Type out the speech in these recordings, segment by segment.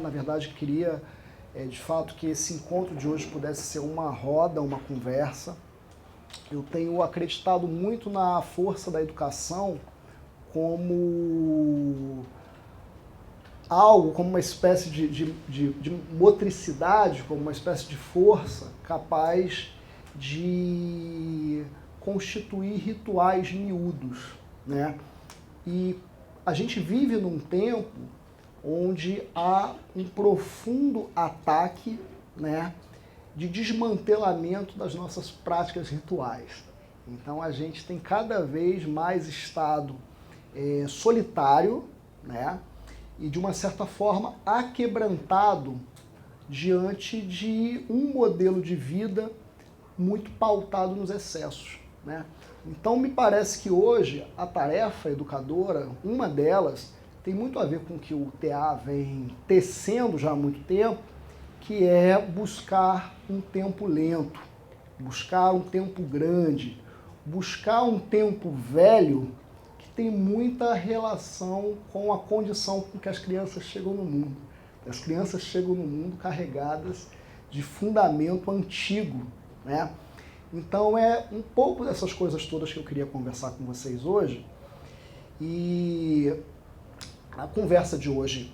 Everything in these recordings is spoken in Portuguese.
Na verdade, queria, de fato, que esse encontro de hoje pudesse ser uma roda, uma conversa. Eu tenho acreditado muito na força da educação como algo, como uma espécie de motricidade, como uma espécie de força capaz de constituir rituais miúdos, né? E a gente vive num tempo onde há um profundo ataque, né, de desmantelamento das nossas práticas rituais. Então a gente tem cada vez mais estado solitário, né, e de uma certa forma aquebrantado diante de um modelo de vida muito pautado nos excessos, né? Então me parece que hoje a tarefa educadora, uma delas, tem muito a ver com o que o TA vem tecendo já há muito tempo, que é buscar um tempo lento, buscar um tempo grande, buscar um tempo velho que tem muita relação com a condição com que as crianças chegam no mundo. As crianças chegam no mundo carregadas de fundamento antigo, né? Então é um pouco dessas coisas todas que eu queria conversar com vocês hoje. E a conversa de hoje,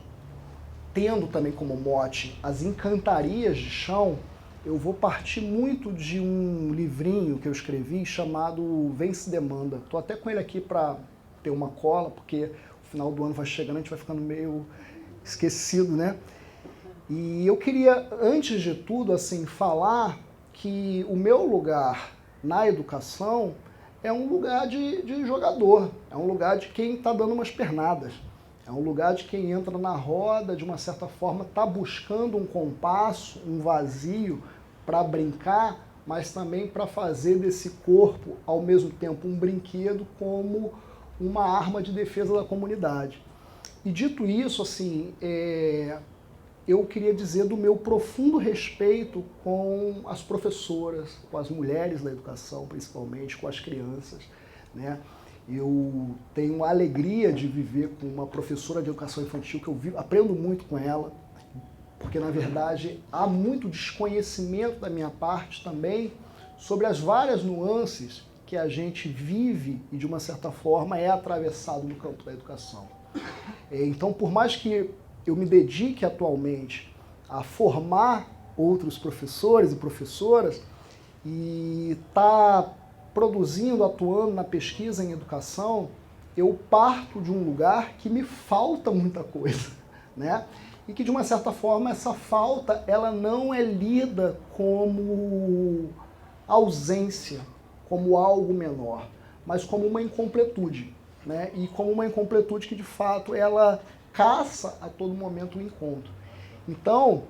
tendo também como mote as encantarias de chão, eu vou partir muito de um livrinho que eu escrevi chamado Vem Se Demanda. Estou até com ele aqui para ter uma cola, porque o final do ano vai chegando, a gente vai ficando meio esquecido, né? E eu queria, antes de tudo, assim, falar que o meu lugar na educação é um lugar de jogador, é um lugar de quem está dando umas pernadas, é um lugar de quem entra na roda, de uma certa forma, está buscando um compasso, um vazio para brincar, mas também para fazer desse corpo, ao mesmo tempo, um brinquedo como uma arma de defesa da comunidade. E dito isso, assim, eu queria dizer do meu profundo respeito com as professoras, com as mulheres da educação, principalmente, com as crianças, né? Eu tenho a alegria de viver com uma professora de educação infantil que eu aprendo muito com ela, porque, na verdade, há muito desconhecimento da minha parte também sobre as várias nuances que a gente vive e, de uma certa forma, é atravessado no campo da educação. Então, por mais que eu me dedique atualmente a formar outros professores e professoras e tá produzindo, atuando na pesquisa em educação, eu parto de um lugar que me falta muita coisa, né? E que, de uma certa forma, essa falta ela não é lida como ausência, como algo menor, mas como uma incompletude, né? E como uma incompletude que, de fato, ela caça a todo momento o encontro. Então,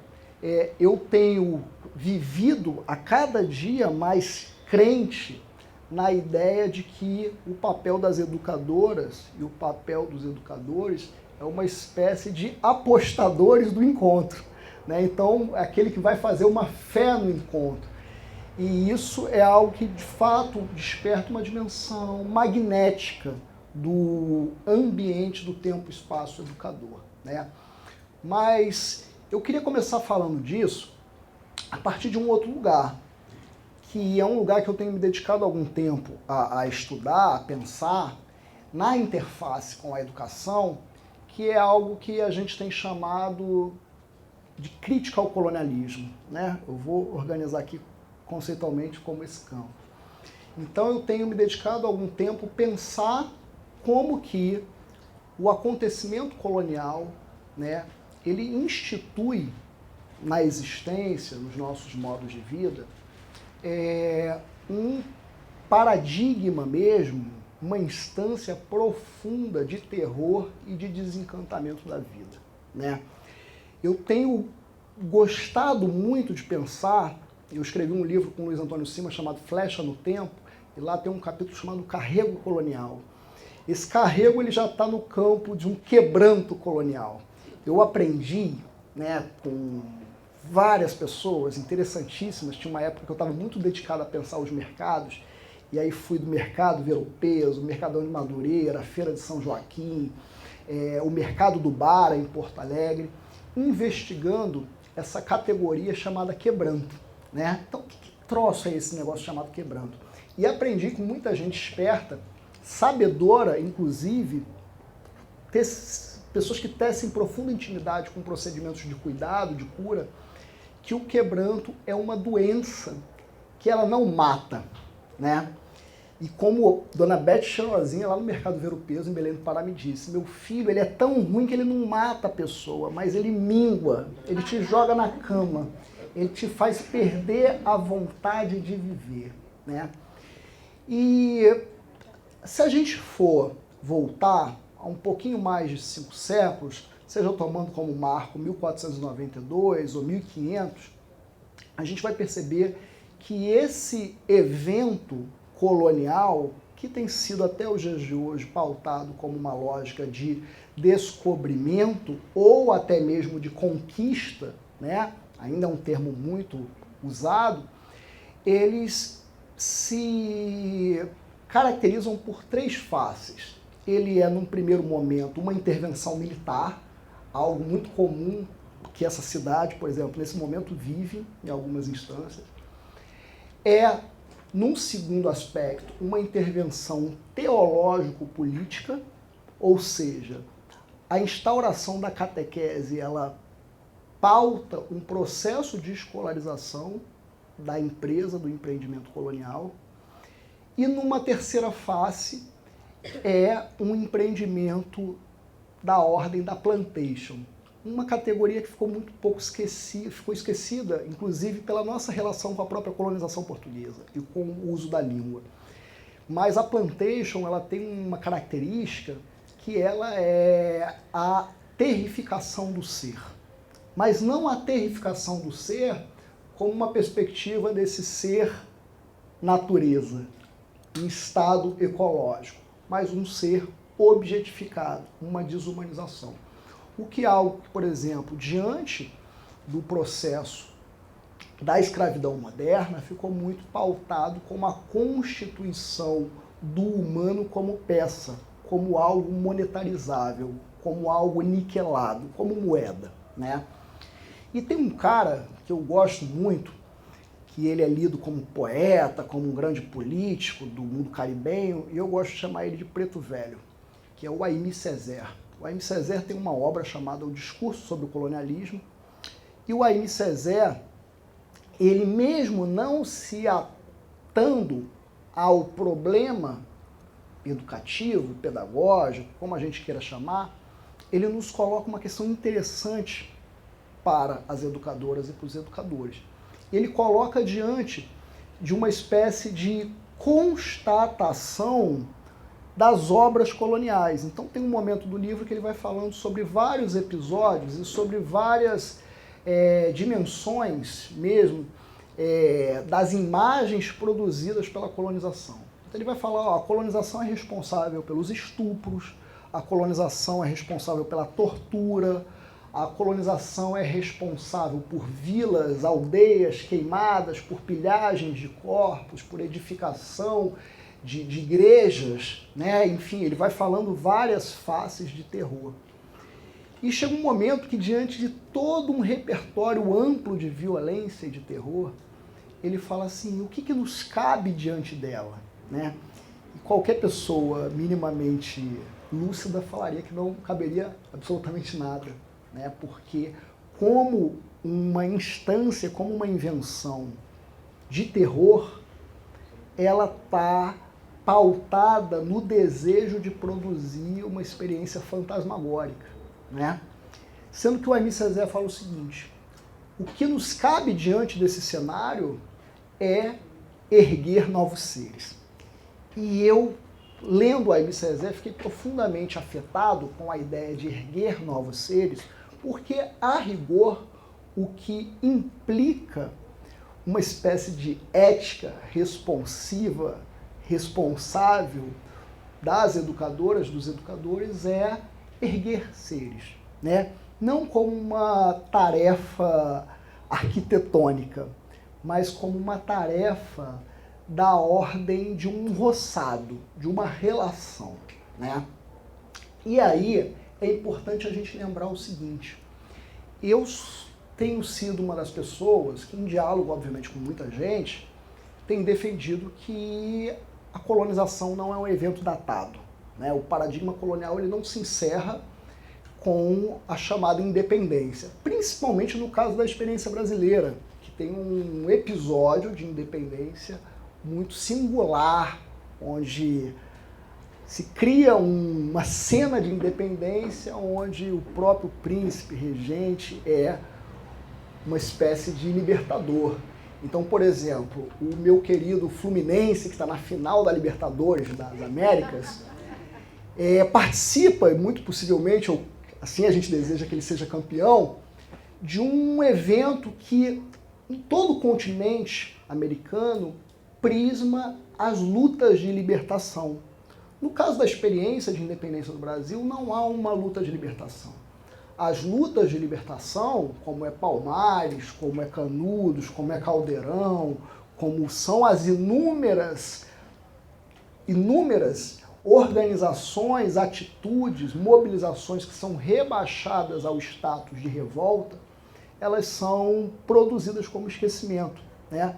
eu tenho vivido a cada dia mais crente na ideia de que o papel das educadoras e o papel dos educadores é uma espécie de apostadores do encontro, né? Então, é aquele que vai fazer uma fé no encontro. E isso é algo que, de fato, desperta uma dimensão magnética do ambiente do tempo-espaço educador, né? Mas eu queria começar falando disso a partir de um outro lugar, que é um lugar que eu tenho me dedicado há algum tempo a estudar, a pensar, na interface com a educação, que é algo que a gente tem chamado de crítica ao colonialismo, né? Eu vou organizar aqui conceitualmente como esse campo. Então eu tenho me dedicado há algum tempo a pensar como que o acontecimento colonial, né, ele institui na existência, nos nossos modos de vida, um paradigma mesmo, uma instância profunda de terror e de desencantamento da vida, né? Eu tenho gostado muito de pensar, eu escrevi um livro com o Luiz Antônio Simas chamado Flecha no Tempo, e lá tem um capítulo chamado Carrego Colonial. Esse carrego ele já está no campo de um quebranto colonial. Eu aprendi, né, com várias pessoas interessantíssimas, tinha uma época que eu estava muito dedicado a pensar os mercados, e aí fui do mercado ver o peso, o Mercadão de Madureira, a Feira de São Joaquim, o Mercado do Bara em Porto Alegre, investigando essa categoria chamada quebranto, né? Então, que troço é esse negócio chamado quebranto? E aprendi com muita gente esperta, sabedora, inclusive, pessoas que tecem profunda intimidade com procedimentos de cuidado, de cura, que o quebranto é uma doença que ela não mata, né? E como Dona Beth Chanozinha, lá no Mercado Ver o Peso, em Belém do Pará, me disse, meu filho, ele é tão ruim que ele não mata a pessoa, mas ele mingua, ele te joga na cama, ele te faz perder a vontade de viver, né? E se a gente for voltar a um pouquinho mais de 5 séculos, seja tomando como marco 1492 ou 1500, a gente vai perceber que esse evento colonial, que tem sido até os dias de hoje pautado como uma lógica de descobrimento ou até mesmo de conquista, né? Ainda é um termo muito usado, eles se caracterizam por 3 faces. Ele é, num primeiro momento, uma intervenção militar, algo muito comum que essa cidade, por exemplo, nesse momento vive em algumas instâncias. É, num segundo aspecto, uma intervenção teológico-política, ou seja, a instauração da catequese, ela pauta um processo de escolarização da empresa, do empreendimento colonial. E numa terceira face, é um empreendimento da ordem da plantation, uma categoria que ficou muito pouco esquecida, inclusive pela nossa relação com a própria colonização portuguesa e com o uso da língua. Mas a plantation, ela tem uma característica que ela é a terrificação do ser. Mas não a terrificação do ser como uma perspectiva desse ser natureza, em estado ecológico, mas um ser objetificado, uma desumanização. O que é algo que, por exemplo, diante do processo da escravidão moderna, ficou muito pautado como a constituição do humano como peça, como algo monetarizável, como algo niquelado, como moeda, né? E tem um cara que eu gosto muito, que ele é lido como poeta, como um grande político do mundo caribenho, e eu gosto de chamar ele de preto velho, que é o Aimé Césaire. O Aimé Césaire tem uma obra chamada O Discurso sobre o Colonialismo, e o Aimé Césaire, ele mesmo não se atando ao problema educativo, pedagógico, como a gente queira chamar, ele nos coloca uma questão interessante para as educadoras e para os educadores. Ele coloca diante de uma espécie de constatação das obras coloniais. Então tem um momento do livro que ele vai falando sobre vários episódios e sobre várias dimensões mesmo das imagens produzidas pela colonização. Então ele vai falar, ó, a colonização é responsável pelos estupros, a colonização é responsável pela tortura, a colonização é responsável por vilas, aldeias queimadas, por pilhagens de corpos, por edificação de igrejas, né? Enfim, ele vai falando várias faces de terror. E chega um momento que, diante de todo um repertório amplo de violência e de terror, ele fala assim, o que nos cabe diante dela, né? E qualquer pessoa minimamente lúcida falaria que não caberia absolutamente nada, né? Porque como uma instância, como uma invenção de terror, ela está pautada no desejo de produzir uma experiência fantasmagórica, né? Sendo que o Aimé Césaire fala o seguinte, o que nos cabe diante desse cenário é erguer novos seres. E eu, lendo o Aimé Césaire, fiquei profundamente afetado com a ideia de erguer novos seres, porque, a rigor, o que implica uma espécie de ética responsiva, responsável das educadoras, dos educadores, é erguer seres, né? Não como uma tarefa arquitetônica, mas como uma tarefa da ordem de um roçado, de uma relação, né? E aí é importante a gente lembrar o seguinte, eu tenho sido uma das pessoas que, em diálogo, obviamente, com muita gente, tem defendido que a colonização não é um evento datado, né? O paradigma colonial ele não se encerra com a chamada independência, principalmente no caso da experiência brasileira, que tem um episódio de independência muito singular, onde se cria uma cena de independência onde o próprio príncipe regente é uma espécie de libertador. Então, por exemplo, o meu querido Fluminense, que está na final da Libertadores das Américas, participa, muito possivelmente, ou assim a gente deseja que ele seja campeão, de um evento que em todo o continente americano prisma as lutas de libertação. No caso da experiência de independência do Brasil, não há uma luta de libertação. As lutas de libertação, como é Palmares, como é Canudos, como é Caldeirão, como são as inúmeras organizações, atitudes, mobilizações que são rebaixadas ao status de revolta, elas são produzidas como esquecimento, né?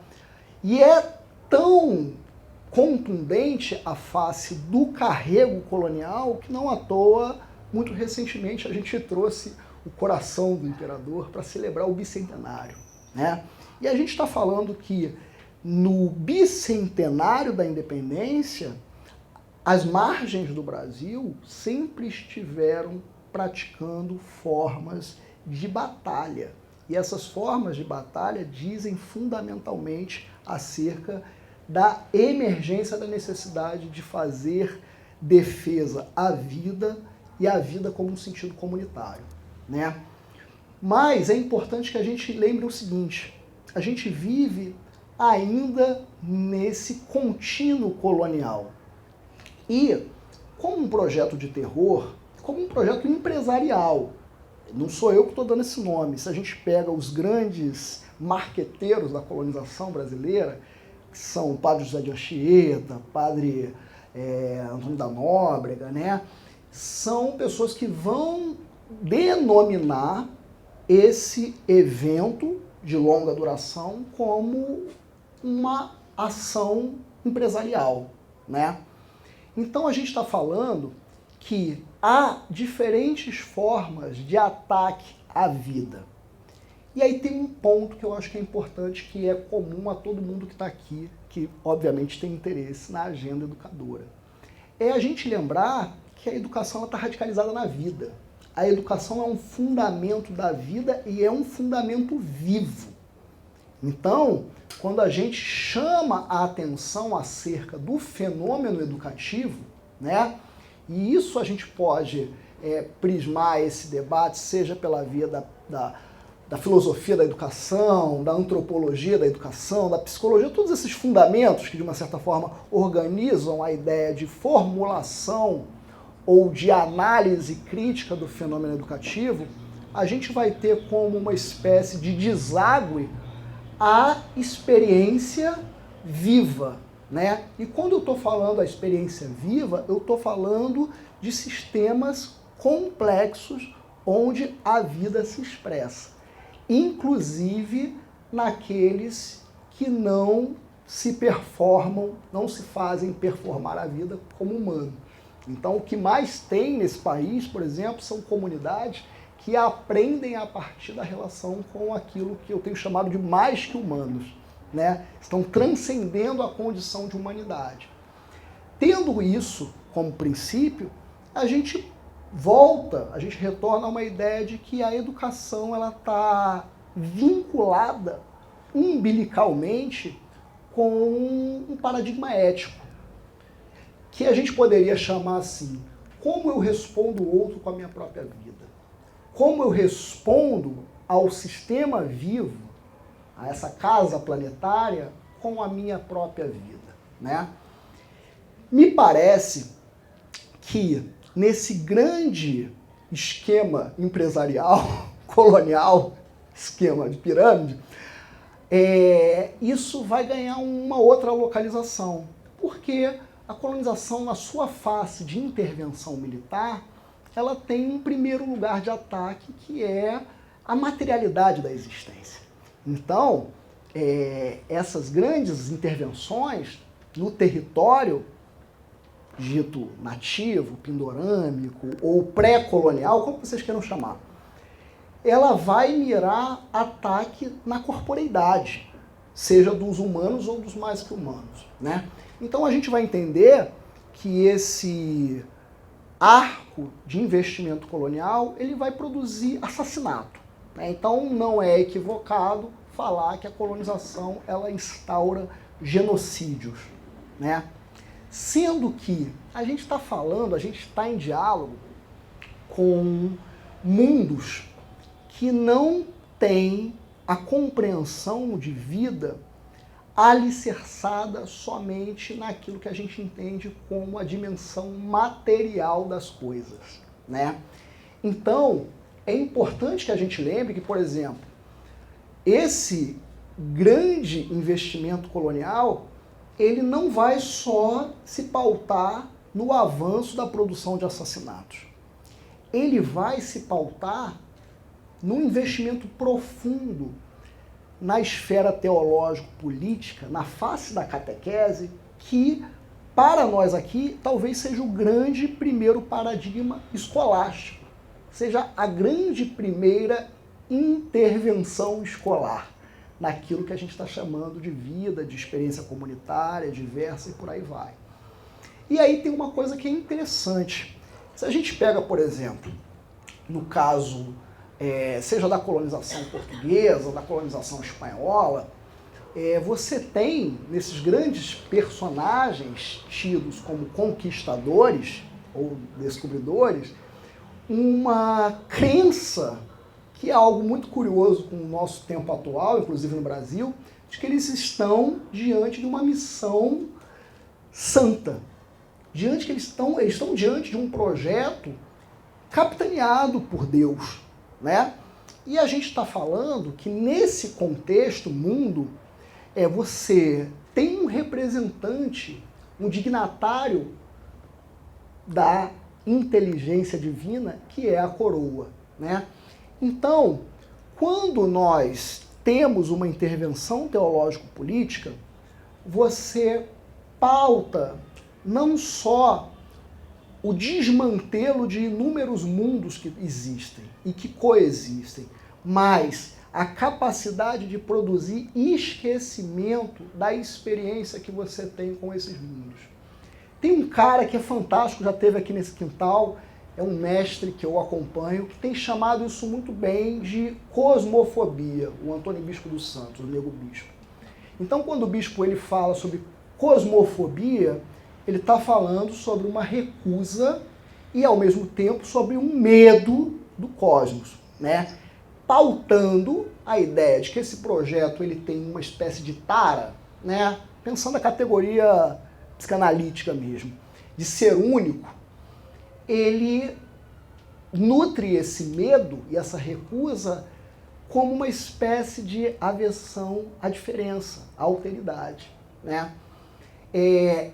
E é tão contundente a face do carrego colonial que não à toa, muito recentemente, a gente trouxe o coração do imperador para celebrar o bicentenário, né? E a gente está falando que no bicentenário da independência, as margens do Brasil sempre estiveram praticando formas de batalha. E essas formas de batalha dizem fundamentalmente acerca da emergência da necessidade de fazer defesa à vida e à vida como um sentido comunitário, né? Mas é importante que a gente lembre o seguinte, a gente vive ainda nesse contínuo colonial. E como um projeto de terror, como um projeto empresarial, não sou eu que estou dando esse nome, se a gente pega os grandes marqueteiros da colonização brasileira, que são o padre José de Anchieta, padre Antônio da Nóbrega, né? São pessoas que vão denominar esse evento de longa duração como uma ação empresarial, né? Então a gente está falando que há diferentes formas de ataque à vida. E aí tem um ponto que eu acho que é importante, que é comum a todo mundo que está aqui, que obviamente tem interesse na agenda educadora. É a gente lembrar que a educação está radicalizada na vida. A educação é um fundamento da vida e é um fundamento vivo. Então, quando a gente chama a atenção acerca do fenômeno educativo, né, e isso a gente pode prismar esse debate, seja pela via da filosofia da educação, da antropologia da educação, da psicologia, todos esses fundamentos que, de uma certa forma, organizam a ideia de formulação ou de análise crítica do fenômeno educativo, a gente vai ter como uma espécie de deságue a experiência viva, né? E quando eu estou falando da experiência viva, eu estou falando de sistemas complexos onde a vida se expressa, inclusive naqueles que não se performam, não se fazem performar a vida como humano. Então, o que mais tem nesse país, por exemplo, são comunidades que aprendem a partir da relação com aquilo que eu tenho chamado de mais que humanos, né? Estão transcendendo a condição de humanidade. Tendo isso como princípio, a gente retorna a uma ideia de que a educação ela está vinculada umbilicalmente com um paradigma ético, que a gente poderia chamar assim: como eu respondo o outro com a minha própria vida? Como eu respondo ao sistema vivo, a essa casa planetária, com a minha própria vida, né? Me parece que nesse grande esquema empresarial, colonial, esquema de pirâmide, isso vai ganhar uma outra localização, porque a colonização, na sua face de intervenção militar, ela tem um primeiro lugar de ataque, que é a materialidade da existência. Então, essas grandes intervenções no território dito nativo, pindorâmico ou pré-colonial, como vocês queiram chamar, ela vai mirar ataque na corporeidade, seja dos humanos ou dos mais que humanos, né? Então a gente vai entender que esse arco de investimento colonial, ele vai produzir assassinato, né? Então não é equivocado falar que a colonização ela instaura genocídios, né? Sendo que a gente está falando, a gente está em diálogo com mundos que não têm a compreensão de vida alicerçada somente naquilo que a gente entende como a dimensão material das coisas, né? Então, é importante que a gente lembre que, por exemplo, esse grande investimento colonial, ele não vai só se pautar no avanço da produção de assassinatos. Ele vai se pautar num investimento profundo na esfera teológico-política, na face da catequese, que, para nós aqui, talvez seja o grande primeiro paradigma escolástico, seja a grande primeira intervenção escolar naquilo que a gente está chamando de vida, de experiência comunitária, diversa e por aí vai. E aí tem uma coisa que é interessante. Se a gente pega, por exemplo, no caso, seja da colonização portuguesa ou da colonização espanhola, você tem, nesses grandes personagens tidos como conquistadores ou descobridores, uma crença que é algo muito curioso com o nosso tempo atual, inclusive no Brasil, de que eles estão diante de uma missão santa. Eles estão diante de um projeto capitaneado por Deus, né? E a gente está falando que nesse contexto mundo, você tem um representante, um dignatário da inteligência divina, que é a coroa, né? Então, quando nós temos uma intervenção teológico-política, você pauta não só o desmantelo de inúmeros mundos que existem e que coexistem, mas a capacidade de produzir esquecimento da experiência que você tem com esses mundos. Tem um cara que é fantástico, já esteve aqui nesse quintal, é um mestre que eu acompanho, que tem chamado isso muito bem de cosmofobia, o Antônio Bispo dos Santos, o Nego Bispo. Então, quando o bispo ele fala sobre cosmofobia, ele está falando sobre uma recusa e, ao mesmo tempo, sobre um medo do cosmos, né? Pautando a ideia de que esse projeto ele tem uma espécie de tara, né? Pensando a categoria psicanalítica mesmo, de ser único, ele nutre esse medo e essa recusa como uma espécie de aversão à diferença, à alteridade, né?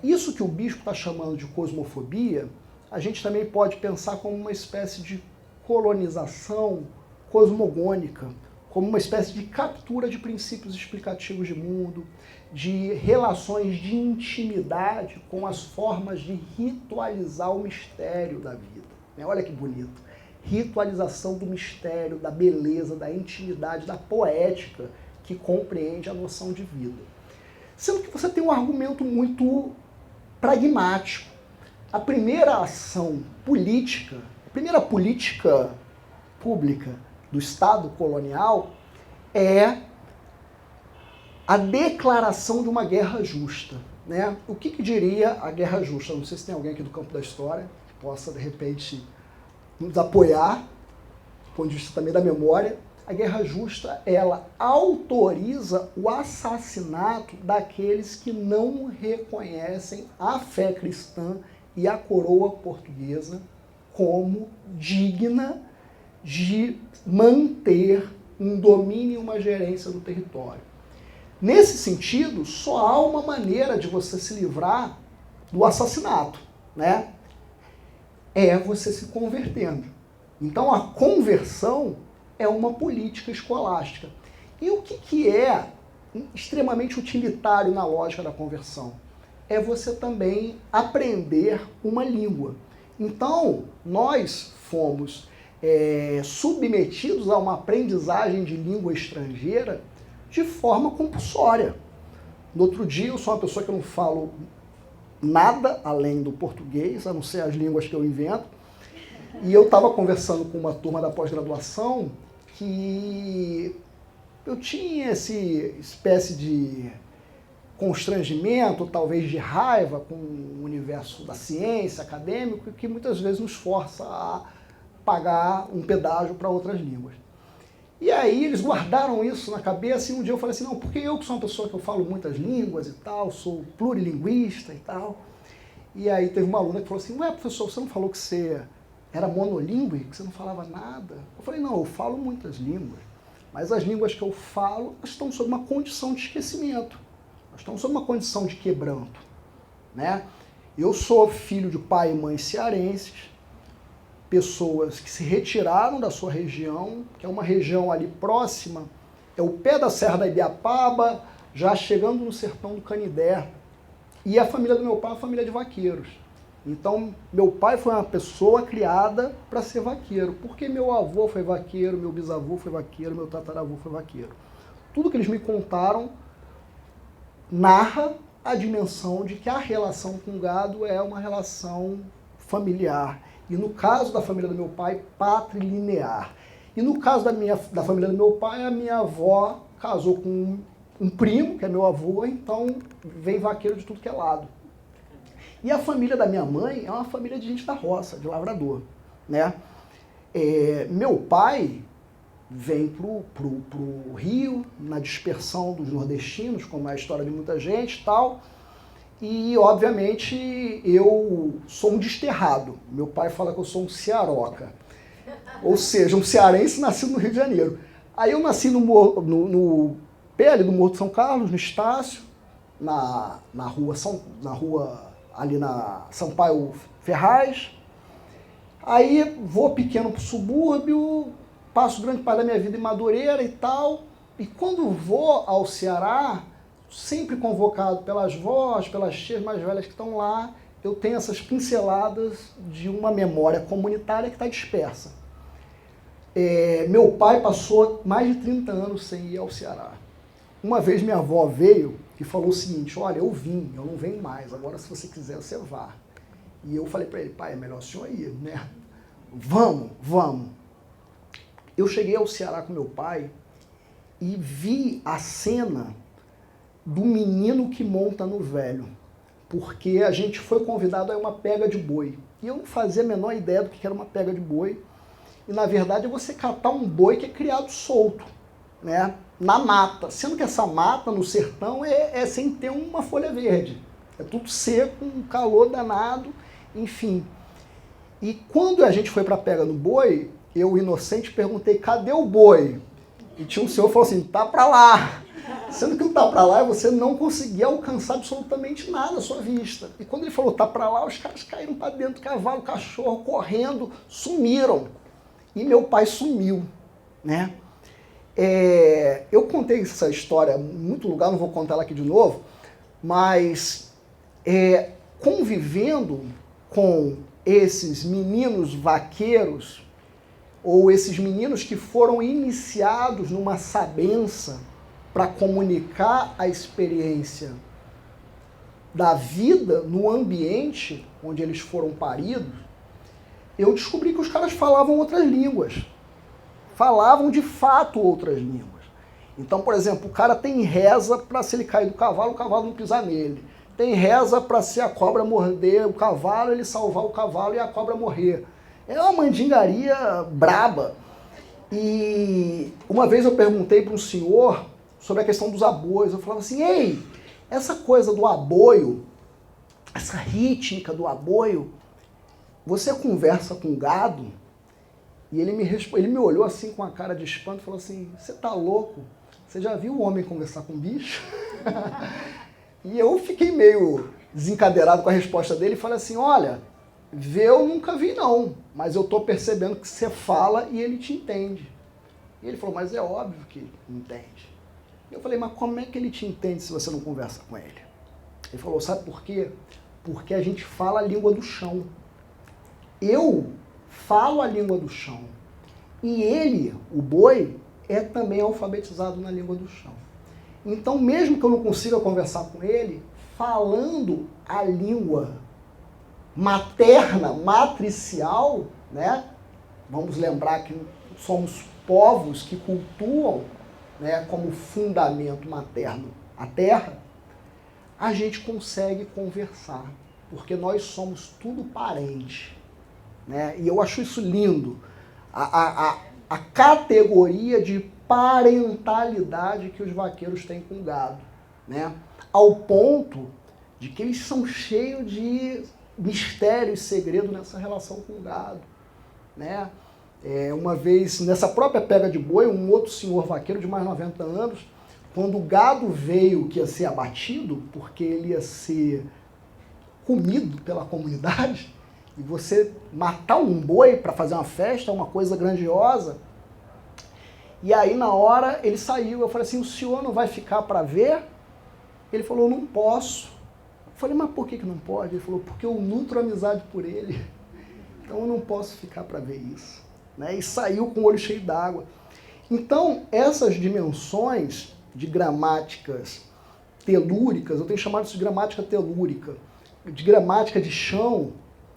Isso que o bispo está chamando de cosmofobia, a gente também pode pensar como uma espécie de colonização cosmogônica, como uma espécie de captura de princípios explicativos de mundo, de relações de intimidade com as formas de ritualizar o mistério da vida. Olha que bonito. Ritualização do mistério, da beleza, da intimidade, da poética que compreende a noção de vida. Sendo que você tem um argumento muito pragmático. A primeira ação política, a primeira política pública do Estado colonial é a declaração de uma guerra justa, né? O que diria a guerra justa? Não sei se tem alguém aqui do campo da história que possa, de repente, nos apoiar, do ponto de vista também da memória. A guerra justa, ela autoriza o assassinato daqueles que não reconhecem a fé cristã e a coroa portuguesa como digna de manter um domínio e uma gerência do território. Nesse sentido, só há uma maneira de você se livrar do assassinato, né? É você se convertendo. Então a conversão é uma política escolástica. E o que é extremamente utilitário na lógica da conversão? É você também aprender uma língua. Então, nós fomos submetidos a uma aprendizagem de língua estrangeira de forma compulsória. No outro dia, eu sou uma pessoa que eu não falo nada além do português, a não ser as línguas que eu invento. E eu estava conversando com uma turma da pós-graduação que eu tinha essa espécie de constrangimento, talvez de raiva com o universo da ciência, acadêmico, que muitas vezes nos força a pagar um pedágio para outras línguas. E aí eles guardaram isso na cabeça e um dia eu falei assim, não, porque eu que sou uma pessoa que eu falo muitas línguas e tal, sou plurilinguista e tal. E aí teve uma aluna que falou assim, ué, professor, você não falou que você era monolíngue, que você não falava nada? Eu falei, não, eu falo muitas línguas, mas as línguas que eu falo estão sob uma condição de esquecimento, estão sob uma condição de quebranto, né? Eu sou filho de pai e mãe cearenses, pessoas que se retiraram da sua região, que é uma região ali próxima, é o pé da Serra da Ibiapaba, já chegando no sertão do Canidé. E a família do meu pai é uma família de vaqueiros. Então, meu pai foi uma pessoa criada para ser vaqueiro, porque meu avô foi vaqueiro, meu bisavô foi vaqueiro, meu tataravô foi vaqueiro. Tudo que eles me contaram narra a dimensão de que a relação com o gado é uma relação familiar. E no caso da família do meu pai, patrilinear. E no caso da família do meu pai, a minha avó casou com um primo, que é meu avô, então vem vaqueiro de tudo que é lado. E a família da minha mãe é uma família de gente da roça, de lavrador, né? Meu pai vem pro Rio, na dispersão dos nordestinos, como é a história de muita gente e tal. E, obviamente, eu sou um desterrado. Meu pai fala que eu sou um cearoca. Ou seja, um cearense nascido no Rio de Janeiro. Aí eu nasci no pé ali do Morro de São Carlos, no Estácio, na rua ali na Sampaio Ferraz. Aí vou pequeno pro subúrbio, passo grande parte da minha vida em Madureira e tal. E quando vou ao Ceará, sempre convocado pelas vós, pelas tias mais velhas que estão lá, eu tenho essas pinceladas de uma memória comunitária que está dispersa. Meu pai passou mais de 30 anos sem ir ao Ceará. Uma vez minha avó veio e falou o seguinte, olha, eu vim, eu não venho mais, agora se você quiser você vá. E eu falei para ele, pai, é melhor o senhor ir, né? Vamos. Eu cheguei ao Ceará com meu pai e vi a cena do menino que monta no velho, porque a gente foi convidado a uma pega de boi. E eu não fazia a menor ideia do que era uma pega de boi. E, na verdade, é você catar um boi que é criado solto, né, na mata. Sendo que essa mata, no sertão, é sem ter uma folha verde. É tudo seco, um calor danado, enfim. E quando a gente foi para a pega no boi, eu, inocente, perguntei, cadê o boi? E tinha um senhor que falou assim, tá para lá. Sendo que o tá para lá é você não conseguir alcançar absolutamente nada à sua vista. E quando ele falou tá para lá, os caras caíram para dentro do cavalo, cachorro, correndo, sumiram. E meu pai sumiu, né? Eu contei essa história em muito lugar, não vou contar ela aqui de novo, mas convivendo com esses meninos vaqueiros, ou esses meninos que foram iniciados numa sabença para comunicar a experiência da vida no ambiente onde eles foram paridos, eu descobri que os caras falavam outras línguas. Falavam de fato outras línguas. Então, por exemplo, o cara tem reza para se ele cair do cavalo, o cavalo não pisar nele. Tem reza para se a cobra morder o cavalo, ele salvar o cavalo e a cobra morrer. É uma mandingaria braba. E uma vez eu perguntei para um senhor sobre a questão dos aboios. Eu falava assim, ei, essa coisa do aboio, essa rítmica do aboio, você conversa com gado? E ele me olhou assim com a cara de espanto e falou assim, você tá louco? Você já viu o homem conversar com bicho? E eu fiquei meio desencadeirado com a resposta dele e falei assim, olha, ver eu nunca vi não, mas eu tô percebendo que você fala e ele te entende. E ele falou, mas é óbvio que entende. Eu falei, mas como é que ele te entende se você não conversa com ele? Ele falou, sabe por quê? Porque a gente fala a língua do chão. Eu falo a língua do chão. E ele, o boi, é também alfabetizado na língua do chão. Então, mesmo que eu não consiga conversar com ele, falando a língua materna, matricial, né? Vamos lembrar que somos povos que cultuam, né, como fundamento materno a terra, a gente consegue conversar, porque nós somos tudo parente, né? E eu acho isso lindo, a categoria de parentalidade que os vaqueiros têm com o gado, né? Ao ponto de que eles são cheios de mistério e segredo nessa relação com o gado, né? Uma vez, nessa própria pega de boi, um outro senhor vaqueiro de mais de 90 anos, quando o gado veio que ia ser abatido, porque ele ia ser comido pela comunidade, e você matar um boi para fazer uma festa é uma coisa grandiosa, e aí na hora ele saiu, eu falei assim, o senhor não vai ficar para ver? Ele falou, não posso. Eu falei, mas por que não pode? Ele falou, porque eu nutro amizade por ele, então eu não posso ficar para ver isso. Né? E saiu com o olho cheio d'água. Então, essas dimensões de gramáticas telúricas, eu tenho chamado isso de gramática telúrica, de gramática de chão,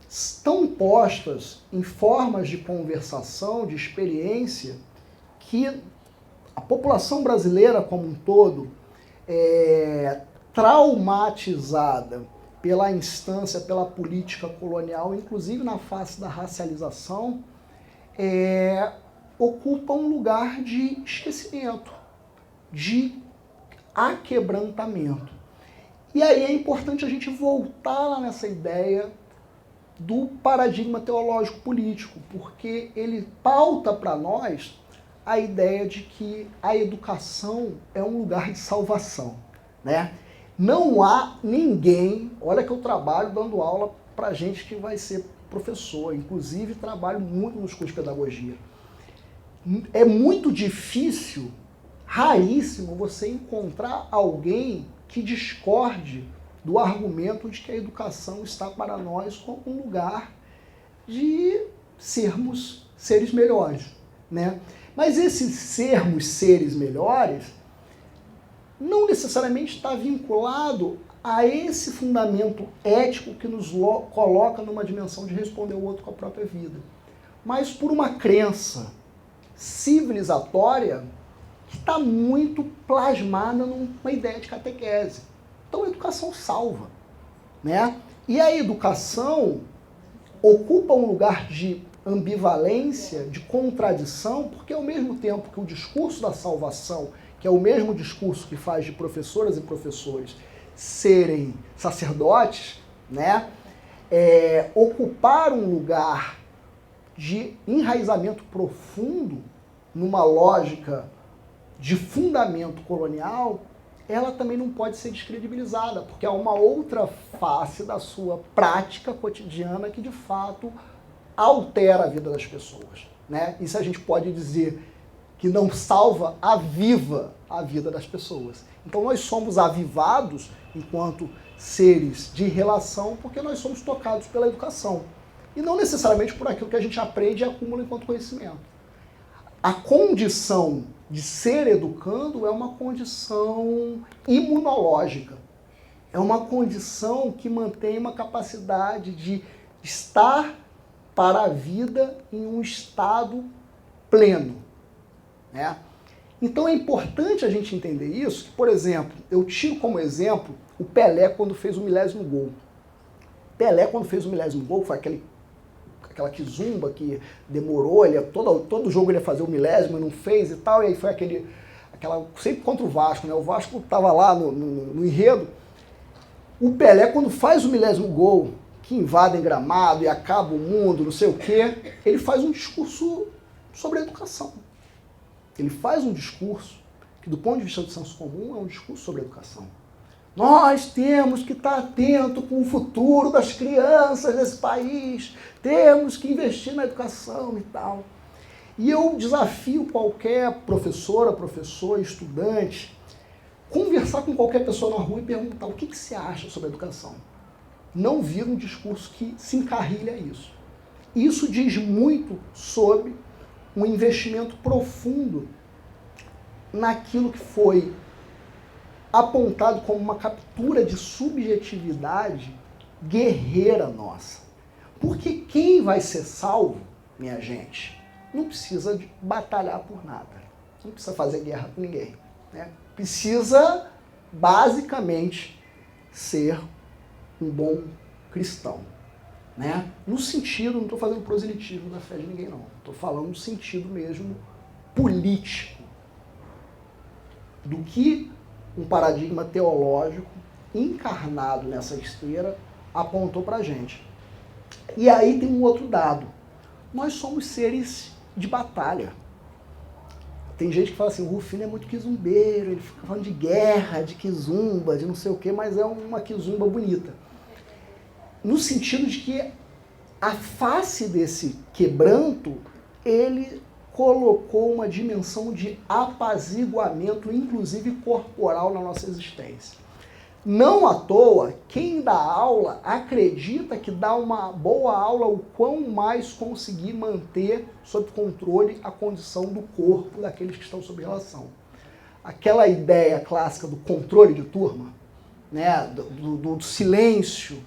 estão postas em formas de conversação, de experiência, que a população brasileira como um todo é traumatizada pela instância, pela política colonial, inclusive na face da racialização, ocupa um lugar de esquecimento, de aquebrantamento. E aí é importante a gente voltar lá nessa ideia do paradigma teológico político, porque ele pauta para nós a ideia de que a educação é um lugar de salvação, né? Não há ninguém, olha que eu trabalho dando aula para gente que vai ser professor, inclusive trabalho muito nos cursos de pedagogia. É muito difícil, raríssimo, você encontrar alguém que discorde do argumento de que a educação está para nós como um lugar de sermos seres melhores, né? Mas esse sermos seres melhores não necessariamente está vinculado a esse fundamento ético que nos coloca numa dimensão de responder o outro com a própria vida, mas por uma crença civilizatória que está muito plasmada numa ideia de catequese. Então a educação salva, né? E a educação ocupa um lugar de ambivalência, de contradição, porque ao mesmo tempo que o discurso da salvação, que é o mesmo discurso que faz de professoras e professores serem sacerdotes, né? Ocupar um lugar de enraizamento profundo numa lógica de fundamento colonial, ela também não pode ser descredibilizada, porque há uma outra face da sua prática cotidiana que de fato altera a vida das pessoas, né? Isso a gente pode dizer que não salva, aviva a vida das pessoas. Então nós somos avivados enquanto seres de relação porque nós somos tocados pela educação. E não necessariamente por aquilo que a gente aprende e acumula enquanto conhecimento. A condição de ser educando é uma condição imunológica. É uma condição que mantém uma capacidade de estar para a vida em um estado pleno, né? Então é importante a gente entender isso, que, por exemplo, eu tiro como exemplo o Pelé quando fez o 1000º gol. Pelé quando fez o 1000º gol, foi aquela quizumba que demorou, todo jogo ele ia fazer o 1000º e não fez e tal, e aí foi aquela sempre contra o Vasco, né? O Vasco estava lá no enredo. O Pelé quando faz o 1000º gol, que invadem Gramado e acaba o mundo, não sei o quê, ele faz um discurso sobre a educação. Ele faz um discurso que, do ponto de vista do senso comum, é um discurso sobre a educação. Nós temos que estar atentos com o futuro das crianças desse país, temos que investir na educação e tal. E eu desafio qualquer professora, professor, estudante, conversar com qualquer pessoa na rua e perguntar o que você acha sobre a educação. Não vir um discurso que se encarrilha a isso. Isso diz muito sobre um investimento profundo naquilo que foi apontado como uma captura de subjetividade guerreira nossa. Porque quem vai ser salvo, minha gente, não precisa de batalhar por nada. Não precisa fazer guerra com ninguém. Né? Precisa, basicamente, ser um bom cristão. Né? No sentido, não estou fazendo proselitismo da fé de ninguém, não. Estou falando no sentido mesmo político. Do que um paradigma teológico encarnado nessa esteira apontou para a gente. E aí tem um outro dado. Nós somos seres de batalha. Tem gente que fala assim, o Rufino é muito quizumbeiro, ele fica falando de guerra, de quizumba, de não sei o quê, mas é uma quizumba bonita. No sentido de que a face desse quebranto, ele colocou uma dimensão de apaziguamento, inclusive corporal, na nossa existência. Não à toa, quem dá aula acredita que dá uma boa aula o quão mais conseguir manter sob controle a condição do corpo daqueles que estão sob relação. Aquela ideia clássica do controle de turma, né, do silêncio,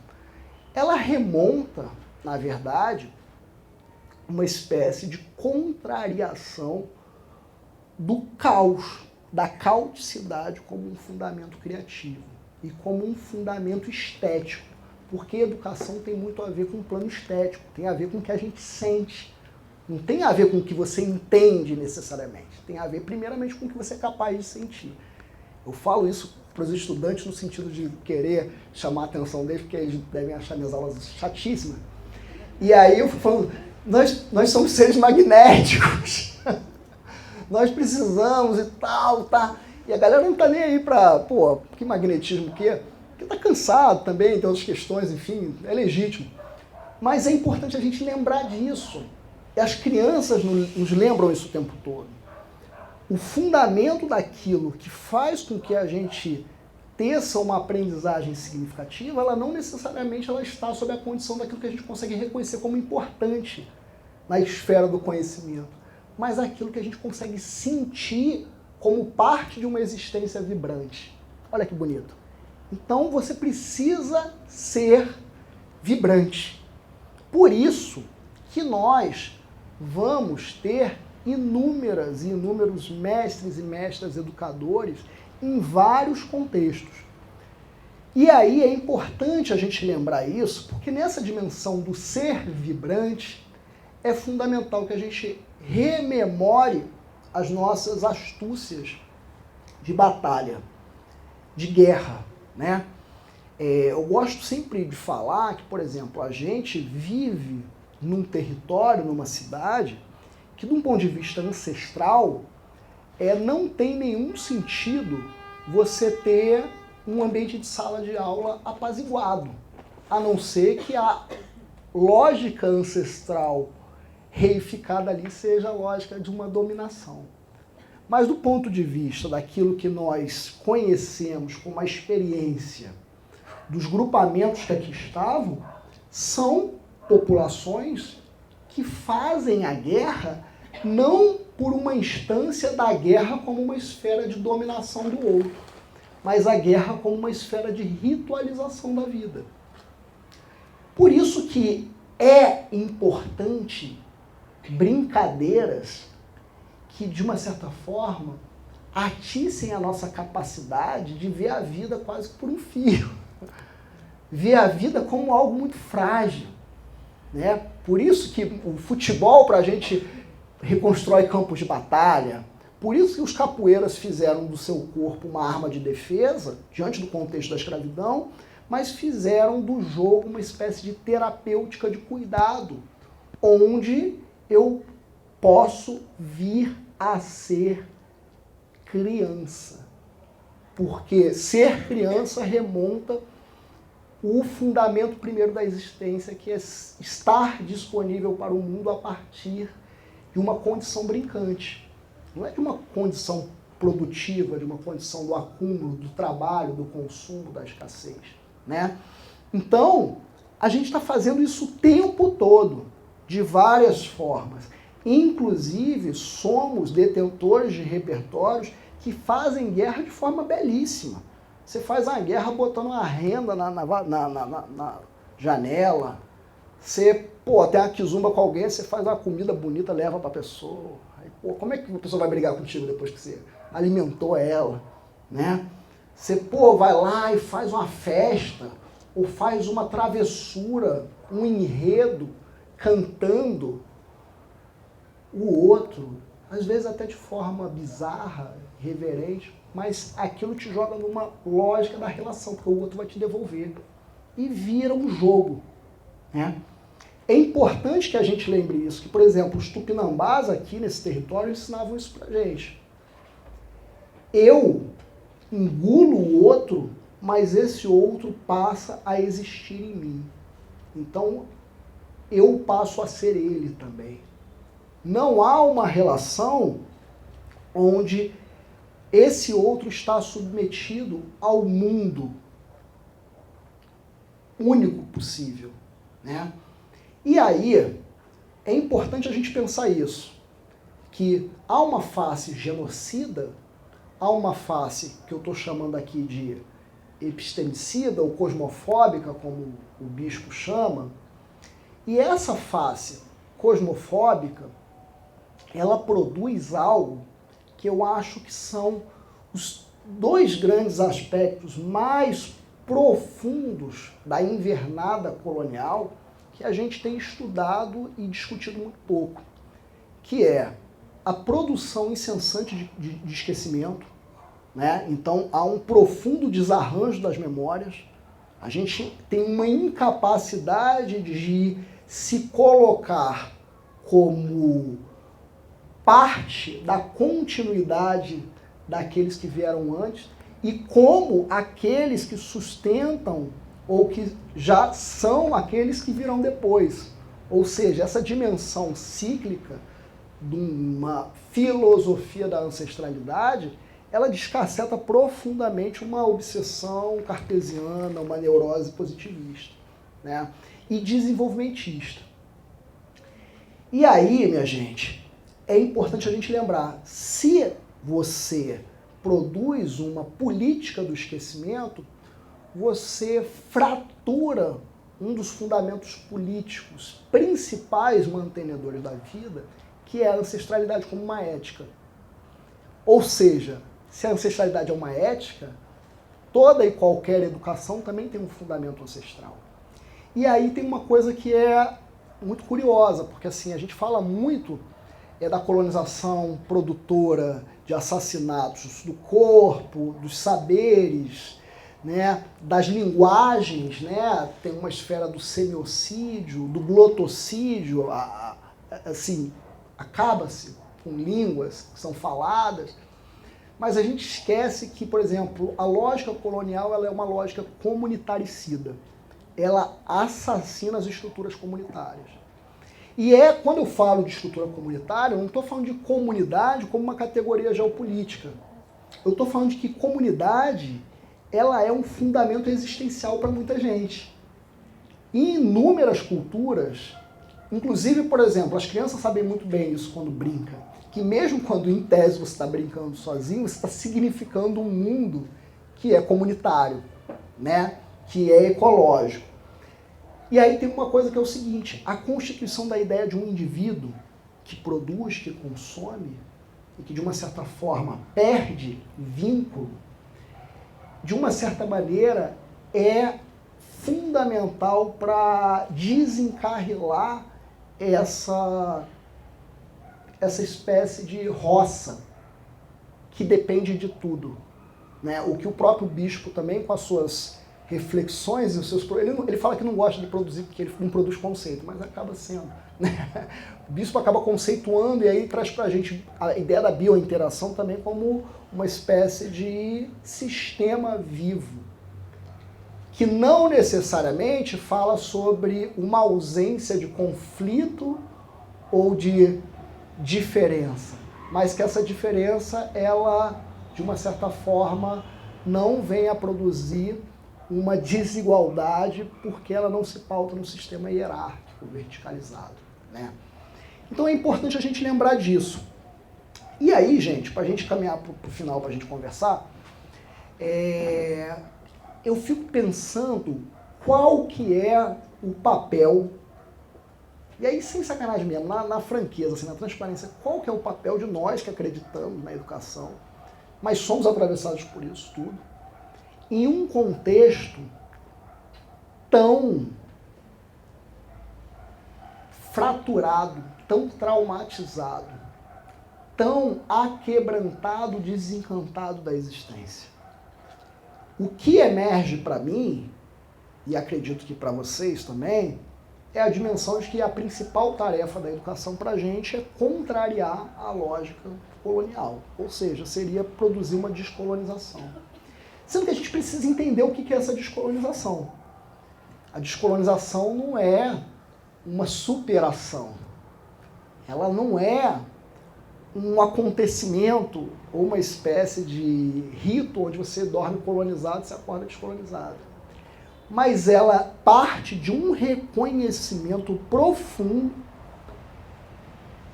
ela remonta, na verdade, uma espécie de contrariação do caos, da caoticidade como um fundamento criativo e como um fundamento estético, porque a educação tem muito a ver com o plano estético, tem a ver com o que a gente sente, não tem a ver com o que você entende necessariamente, tem a ver primeiramente com o que você é capaz de sentir. Eu falo isso para os estudantes no sentido de querer chamar a atenção deles, porque eles devem achar minhas aulas chatíssimas. E aí eu fui falando, nós somos seres magnéticos, nós precisamos e tal, tá? E a galera não tá nem aí pra, que magnetismo que é? Porque tá cansado também, tem outras questões, enfim, é legítimo. Mas é importante a gente lembrar disso. E as crianças nos lembram isso o tempo todo. O fundamento daquilo que faz com que a gente teça uma aprendizagem significativa, ela não necessariamente ela está sob a condição daquilo que a gente consegue reconhecer como importante na esfera do conhecimento, mas aquilo que a gente consegue sentir como parte de uma existência vibrante. Olha que bonito. Então você precisa ser vibrante. Por isso que nós vamos ter inúmeras e inúmeros mestres e mestras educadores em vários contextos. E aí é importante a gente lembrar isso, porque nessa dimensão do ser vibrante, é fundamental que a gente rememore as nossas astúcias de batalha, de guerra, né? Eu gosto sempre de falar que, por exemplo, a gente vive num território, numa cidade, que de um ponto de vista ancestral, não tem nenhum sentido você ter um ambiente de sala de aula apaziguado, a não ser que a lógica ancestral reificada ali seja a lógica de uma dominação. Mas do ponto de vista daquilo que nós conhecemos como a experiência dos grupamentos que aqui estavam, são populações que fazem a guerra não por uma instância da guerra como uma esfera de dominação do outro, mas a guerra como uma esfera de ritualização da vida. Por isso que é importante brincadeiras que, de uma certa forma, atissem a nossa capacidade de ver a vida quase por um fio. Ver a vida como algo muito frágil. Né? Por isso que o futebol, para a gente, reconstrói campos de batalha. Por isso que os capoeiras fizeram do seu corpo uma arma de defesa, diante do contexto da escravidão, mas fizeram do jogo uma espécie de terapêutica de cuidado, onde eu posso vir a ser criança. Porque ser criança remonta o fundamento primeiro da existência, que é estar disponível para o mundo a partir de uma condição brincante. Não é de uma condição produtiva, de uma condição do acúmulo, do trabalho, do consumo, da escassez, né? Então, a gente está fazendo isso o tempo todo, de várias formas. Inclusive, somos detentores de repertórios que fazem guerra de forma belíssima. Você faz uma guerra botando uma renda na janela. Você, tem uma quizumba com alguém, você faz uma comida bonita, leva para a pessoa. Aí, como é que a pessoa vai brigar contigo depois que você alimentou ela, né? Você, vai lá e faz uma festa, ou faz uma travessura, um enredo, cantando o outro, às vezes até de forma bizarra, reverente, mas aquilo te joga numa lógica da relação, porque o outro vai te devolver. E vira um jogo, né? É importante que a gente lembre isso, que, por exemplo, os tupinambás aqui nesse território ensinavam isso pra gente. Eu engulo o outro, mas esse outro passa a existir em mim. Então, eu passo a ser ele também. Não há uma relação onde esse outro está submetido ao mundo único possível, né? E aí, é importante a gente pensar isso, que há uma face genocida, há uma face que eu estou chamando aqui de epistemicida ou cosmofóbica, como o bispo chama, e essa face cosmofóbica, ela produz algo que eu acho que são os dois grandes aspectos mais profundos da invernada colonial que a gente tem estudado e discutido muito pouco, que é a produção incessante de esquecimento, né? Então há um profundo desarranjo das memórias, a gente tem uma incapacidade de se colocar como parte da continuidade daqueles que vieram antes e como aqueles que sustentam ou que já são aqueles que virão depois. Ou seja, essa dimensão cíclica de uma filosofia da ancestralidade, ela descaceta profundamente uma obsessão cartesiana, uma neurose positivista, né? E desenvolvimentista. E aí, minha gente, é importante a gente lembrar, se você produz uma política do esquecimento, você fratura um dos fundamentos políticos principais mantenedores da vida, que é a ancestralidade como uma ética. Ou seja, se a ancestralidade é uma ética, toda e qualquer educação também tem um fundamento ancestral. E aí tem uma coisa que é muito curiosa, porque assim, a gente fala muito da colonização produtora de assassinatos do corpo, dos saberes, né, das linguagens, né, tem uma esfera do semiocídio, do glotocídio, assim, acaba-se com línguas que são faladas, mas a gente esquece que, por exemplo, a lógica colonial ela é uma lógica comunitaricida. Ela assassina as estruturas comunitárias. E quando eu falo de estrutura comunitária, eu não estou falando de comunidade como uma categoria geopolítica. Eu estou falando de que comunidade ela é um fundamento existencial para muita gente. Em inúmeras culturas, inclusive, por exemplo, as crianças sabem muito bem isso quando brincam, que mesmo quando em tese você está brincando sozinho, você está significando um mundo que é comunitário, né? Que é ecológico. E aí tem uma coisa que é o seguinte, a constituição da ideia de um indivíduo que produz, que consome, e que de uma certa forma perde vínculo, de uma certa maneira é fundamental para desencarrilar essa espécie de roça que depende de tudo, né? O que o próprio bispo também, com as suas reflexões, e os seus, ele fala que não gosta de produzir porque ele não produz conceito, mas acaba sendo, né? O bispo acaba conceituando e aí traz para a gente a ideia da biointeração também como uma espécie de sistema vivo, que não necessariamente fala sobre uma ausência de conflito ou de diferença, mas que essa diferença, ela, de uma certa forma, não venha a produzir uma desigualdade, porque ela não se pauta no sistema hierárquico, verticalizado, né? Então é importante a gente lembrar disso. E aí, gente, para a gente caminhar para o final, para a gente conversar, eu fico pensando qual que é o papel, e aí sem sacanagem mesmo, na franqueza, assim, na transparência, qual que é o papel de nós que acreditamos na educação, mas somos atravessados por isso tudo, em um contexto tão fraturado, tão traumatizado, tão aquebrantado, desencantado da existência. O que emerge para mim, e acredito que para vocês também, é a dimensão de que a principal tarefa da educação para a gente é contrariar a lógica colonial, ou seja, seria produzir uma descolonização. Sendo que a gente precisa entender o que é essa descolonização. A descolonização não é uma superação. Ela não é um acontecimento ou uma espécie de rito onde você dorme colonizado e se acorda descolonizado. Mas ela parte de um reconhecimento profundo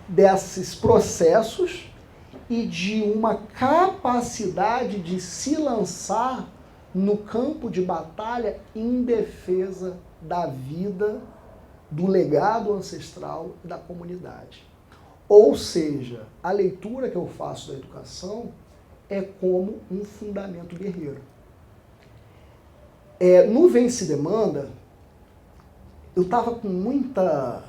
desses processos e de uma capacidade de se lançar no campo de batalha em defesa da vida, do legado ancestral e da comunidade. Ou seja, a leitura que eu faço da educação é como um fundamento guerreiro. No Vem Se Demanda, eu estava com muita...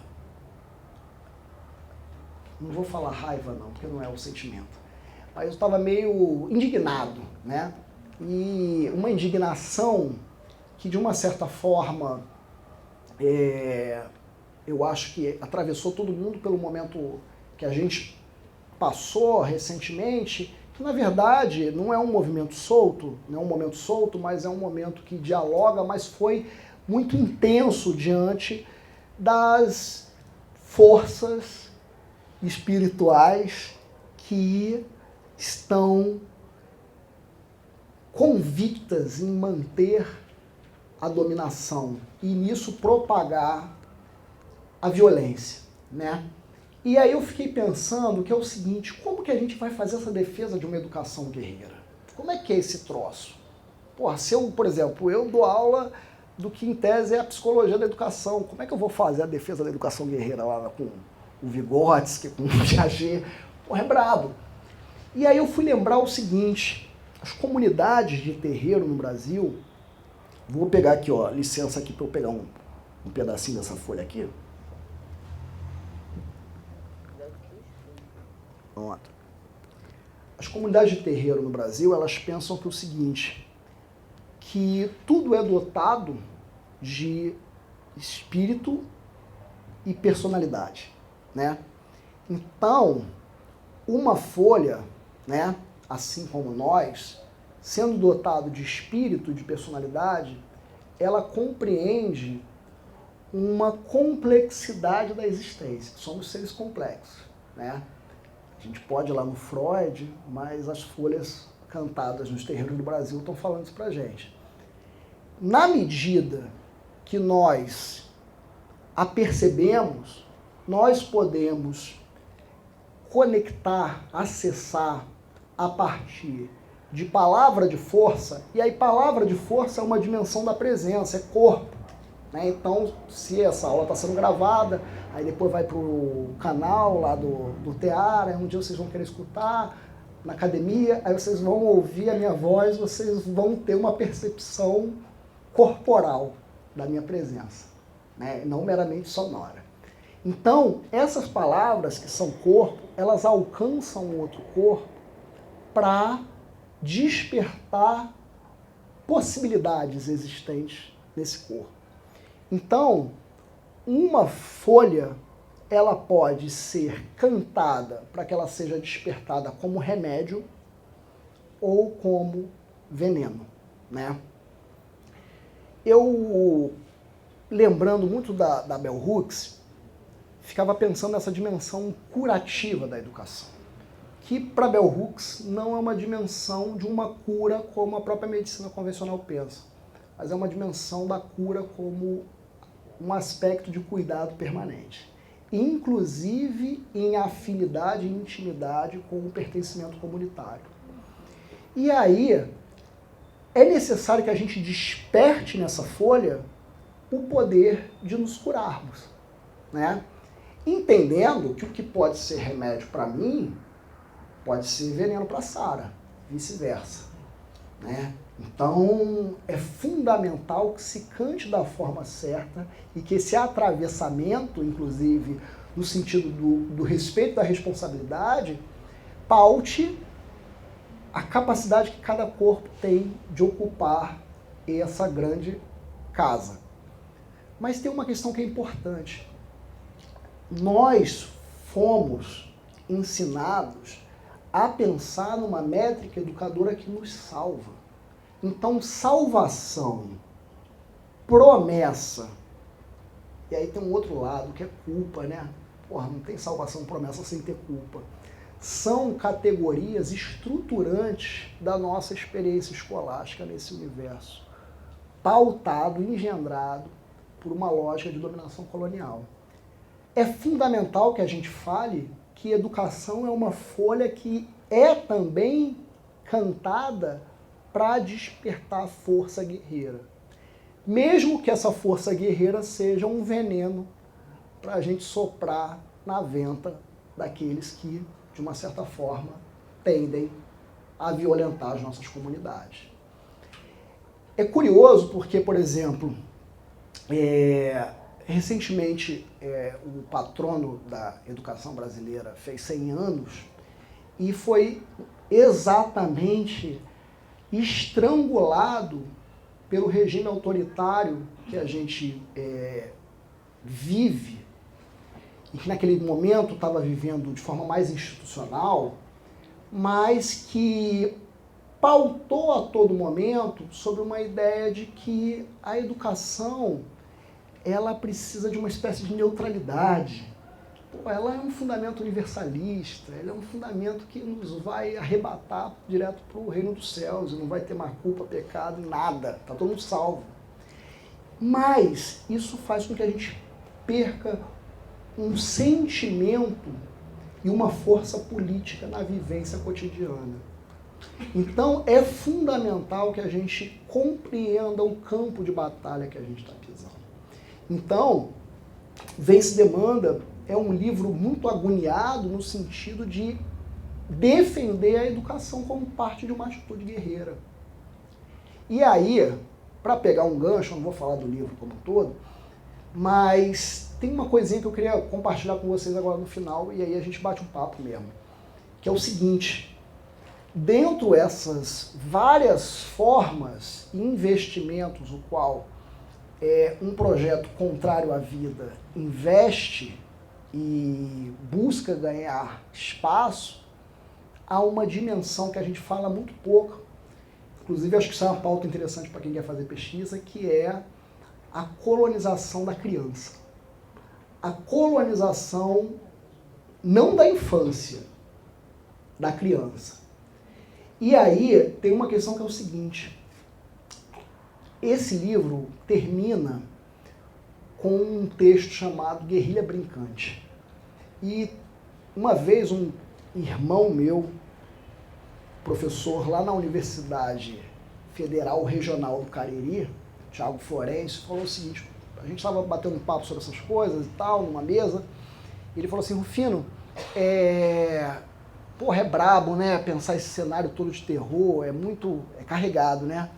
Não vou falar raiva não, porque não é o sentimento. Mas eu estava meio indignado, né? E uma indignação que, de uma certa forma, eu acho que atravessou todo mundo pelo momento que a gente passou recentemente, que na verdade não é um movimento solto, não é um momento solto, mas é um momento que dialoga, mas foi muito intenso diante das forças espirituais que estão convictas em manter a dominação e nisso propagar a violência, né? E aí eu fiquei pensando que é o seguinte, como que a gente vai fazer essa defesa de uma educação guerreira? Como é que é esse troço? Porra, se eu, por exemplo, eu dou aula do que em tese é a psicologia da educação, como é que eu vou fazer a defesa da educação guerreira lá com o Vygotsky, com o Piaget? Porra, é brabo. E aí eu fui lembrar o seguinte, as comunidades de terreiro no Brasil, vou pegar aqui, ó, licença aqui para eu pegar um pedacinho dessa folha aqui. Pronto. As comunidades de terreiro no Brasil, elas pensam que o seguinte, que tudo é dotado de espírito e personalidade, né? Então, uma folha, né, assim como nós, sendo dotado de espírito e de personalidade, ela compreende uma complexidade da existência. Somos seres complexos, né? A gente pode ir lá no Freud, mas as folhas cantadas nos terreiros do Brasil estão falando isso pra gente. Na medida que nós a percebemos, nós podemos conectar, acessar a partir de palavra de força, e aí palavra de força é uma dimensão da presença, é corpo. Né? Então, se essa aula está sendo gravada, aí depois vai para o canal lá do Teara, aí um dia vocês vão querer escutar, na academia, aí vocês vão ouvir a minha voz, vocês vão ter uma percepção corporal da minha presença, né? Não meramente sonora. Então, essas palavras que são corpo, elas alcançam o outro corpo para despertar possibilidades existentes nesse corpo. Então, uma folha, ela pode ser cantada para que ela seja despertada como remédio ou como veneno, né? Eu, lembrando muito da Bell Hooks, ficava pensando nessa dimensão curativa da educação, que para Bell Hooks não é uma dimensão de uma cura como a própria medicina convencional pensa, mas é uma dimensão da cura como um aspecto de cuidado permanente, inclusive em afinidade e intimidade com o pertencimento comunitário. E aí é necessário que a gente desperte nessa folha o poder de nos curarmos, né? Entendendo que o que pode ser remédio para mim pode ser veneno para Sara, vice-versa, né? Então, é fundamental que se cante da forma certa e que esse atravessamento, inclusive, no sentido do respeito da responsabilidade, paute a capacidade que cada corpo tem de ocupar essa grande casa. Mas tem uma questão que é importante. Nós fomos ensinados a pensar numa métrica educadora que nos salva. Então, salvação, promessa, e aí tem um outro lado que é culpa, né? Porra, não tem salvação, promessa sem ter culpa. São categorias estruturantes da nossa experiência escolástica nesse universo, pautado, engendrado por uma lógica de dominação colonial. É fundamental que a gente fale que educação é uma folha que é também cantada para despertar a força guerreira. Mesmo que essa força guerreira seja um veneno para a gente soprar na venta daqueles que, de uma certa forma, tendem a violentar as nossas comunidades. É curioso porque, por exemplo, recentemente o patrono da educação brasileira fez 100 anos e foi exatamente estrangulado pelo regime autoritário que a gente vive e que naquele momento estava vivendo de forma mais institucional, mas que pautou a todo momento sobre uma ideia de que a educação ela precisa de uma espécie de neutralidade. Ela é um fundamento universalista, ela é um fundamento que nos vai arrebatar direto para o reino dos céus, e não vai ter mais culpa, pecado, nada, está todo mundo salvo. Mas isso faz com que a gente perca um sentimento e uma força política na vivência cotidiana. Então é fundamental que a gente compreenda o campo de batalha que a gente está pisando. Então, Vem Se Demanda é um livro muito agoniado no sentido de defender a educação como parte de uma atitude guerreira. E aí, para pegar um gancho, eu não vou falar do livro como um todo, mas tem uma coisinha que eu queria compartilhar com vocês agora no final, e aí a gente bate um papo mesmo, que é o seguinte: dentro dessas várias formas e investimentos o qual um projeto contrário à vida investe e busca ganhar espaço, há uma dimensão que a gente fala muito pouco, inclusive acho que isso é uma pauta interessante para quem quer fazer pesquisa, que é a colonização da criança. A colonização não da infância, da criança. E aí tem uma questão que é o seguinte: esse livro termina com um texto chamado Guerrilha Brincante. E uma vez um irmão meu, professor lá na Universidade Federal Regional do Cariri, Thiago Florencio, falou o seguinte: a gente estava batendo um papo sobre essas coisas e tal, numa mesa, e ele falou assim: Rufino, porra, é brabo, né, pensar esse cenário todo de terror, é carregado, né?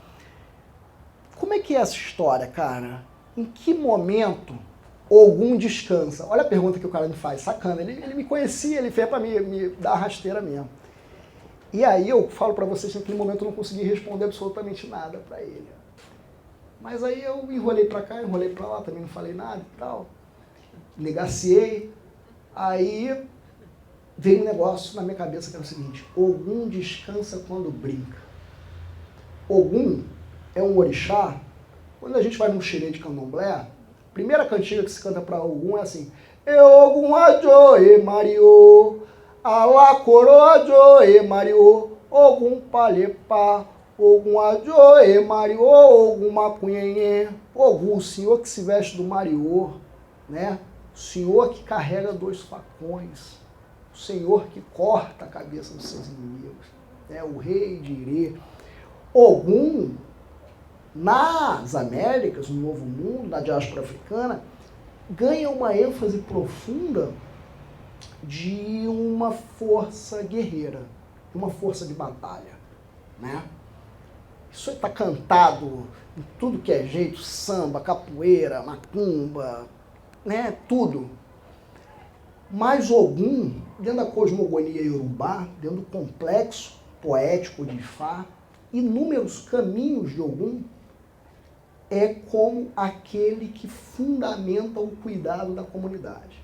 Como é que é essa história, cara? Em que momento algum descansa? Olha a pergunta que o cara me faz, sacana. Ele me conhecia, ele fez pra me dar a rasteira mesmo. E aí eu falo pra vocês que naquele momento eu não consegui responder absolutamente nada pra ele. Mas aí eu enrolei pra cá, enrolei pra lá, também não falei nada e tal. Negaciei. Aí veio um negócio na minha cabeça que era o seguinte: Ogum descansa quando brinca. Ogum é um orixá. Quando a gente vai num xerê de candomblé, a primeira cantiga que se canta para Ogum é assim: Ogum ajoe Mario, alakoro ajoe Mario, Ogum palepa, Ogum ajoe Mario, Ogum macunhenhe, Ogum, o senhor que se veste do Mario, né? O senhor que carrega 2 facões, o senhor que corta a cabeça dos seus inimigos, né? O rei de Irê. Ogum, nas Américas, no Novo Mundo, na diáspora africana, ganha uma ênfase profunda de uma força guerreira, de uma força de batalha, né? Isso está cantado em tudo que é jeito, samba, capoeira, macumba, né? Tudo. Mas Ogum, dentro da cosmogonia iorubá, dentro do complexo poético de Ifá, inúmeros caminhos de Ogum é como aquele que fundamenta o cuidado da comunidade.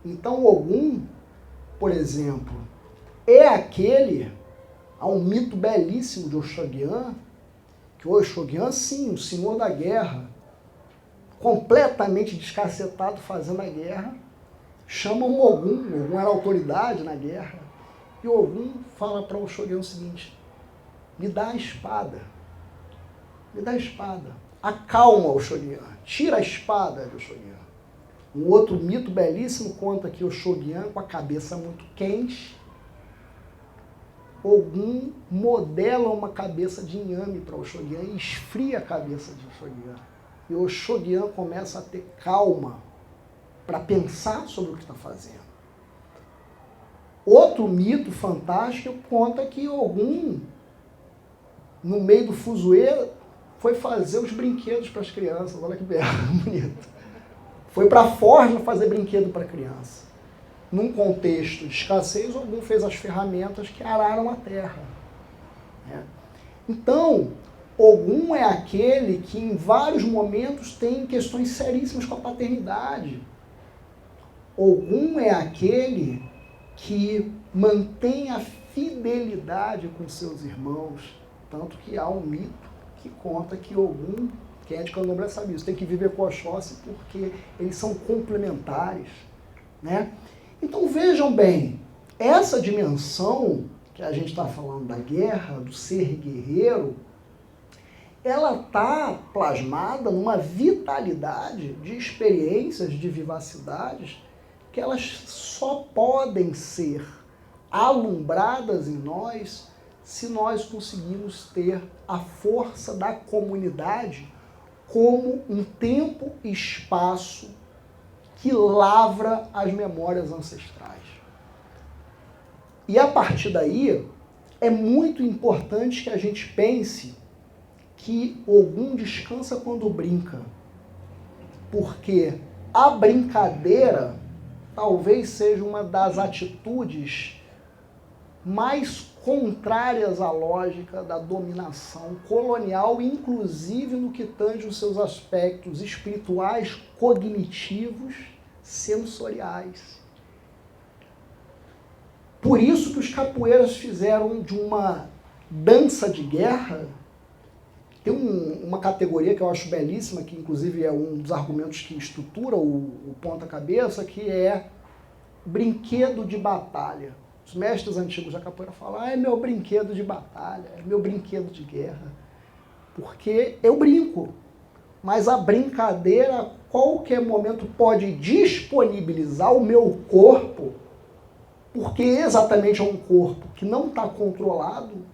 Então, Ogum, por exemplo, é aquele, há um mito belíssimo de Oxóguian, que o Oxóguian, sim, o senhor da guerra, completamente descacetado fazendo a guerra, chama um Ogum era autoridade na guerra, e Ogum fala para Oxóguian o seguinte: me dá a espada, me dá a espada. Acalma Oxóguian, tira a espada de Oxóguian. Um outro mito belíssimo conta que Oxóguian, com a cabeça muito quente, Ogum modela uma cabeça de inhame para Oxóguian e esfria a cabeça de Oxóguian. E Oxóguian começa a ter calma para pensar sobre o que está fazendo. Outro mito fantástico conta que Ogum, no meio do fuzuê, foi fazer os brinquedos para as crianças. Olha que bonito. Foi para a forja fazer brinquedo para criança. Num contexto de escassez, Ogum fez as ferramentas que araram a terra. Né? Então, Ogum é aquele que em vários momentos tem questões seríssimas com a paternidade. Ogum é aquele que mantém a fidelidade com seus irmãos. Tanto que há um mito que conta que Ogum, quem é de Candomblé sabe isso, tem que viver com Oxóssi porque eles são complementares, né? Então vejam bem, essa dimensão que a gente está falando da guerra, do ser guerreiro, ela está plasmada numa vitalidade de experiências, de vivacidades, que elas só podem ser alumbradas em nós se nós conseguirmos ter a força da comunidade como um tempo e espaço que lavra as memórias ancestrais. E a partir daí, é muito importante que a gente pense que Ogum descansa quando brinca, porque a brincadeira talvez seja uma das atitudes mais contrárias à lógica da dominação colonial, inclusive no que tange os seus aspectos espirituais, cognitivos, sensoriais. Por isso que os capoeiras fizeram de uma dança de guerra, tem uma categoria que eu acho belíssima, que inclusive é um dos argumentos que estrutura o ponta-cabeça, que é brinquedo de batalha. Os mestres antigos da capoeira falam, é meu brinquedo de batalha, é meu brinquedo de guerra. Porque eu brinco, mas a brincadeira a qualquer momento pode disponibilizar o meu corpo, porque exatamente é um corpo que não está controlado,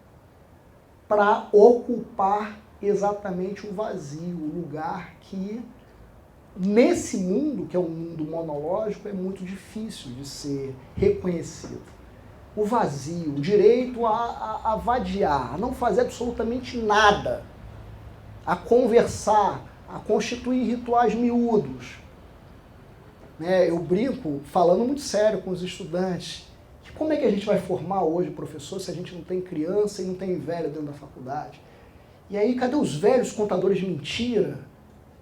para ocupar exatamente o vazio, o lugar que, nesse mundo, que é um mundo monológico, é muito difícil de ser reconhecido. O vazio, o direito a vadiar, a não fazer absolutamente nada, a conversar, a constituir rituais miúdos. Né? Eu brinco, falando muito sério com os estudantes, que como é que a gente vai formar hoje professor se a gente não tem criança e não tem velho dentro da faculdade? E aí, cadê os velhos contadores de mentira?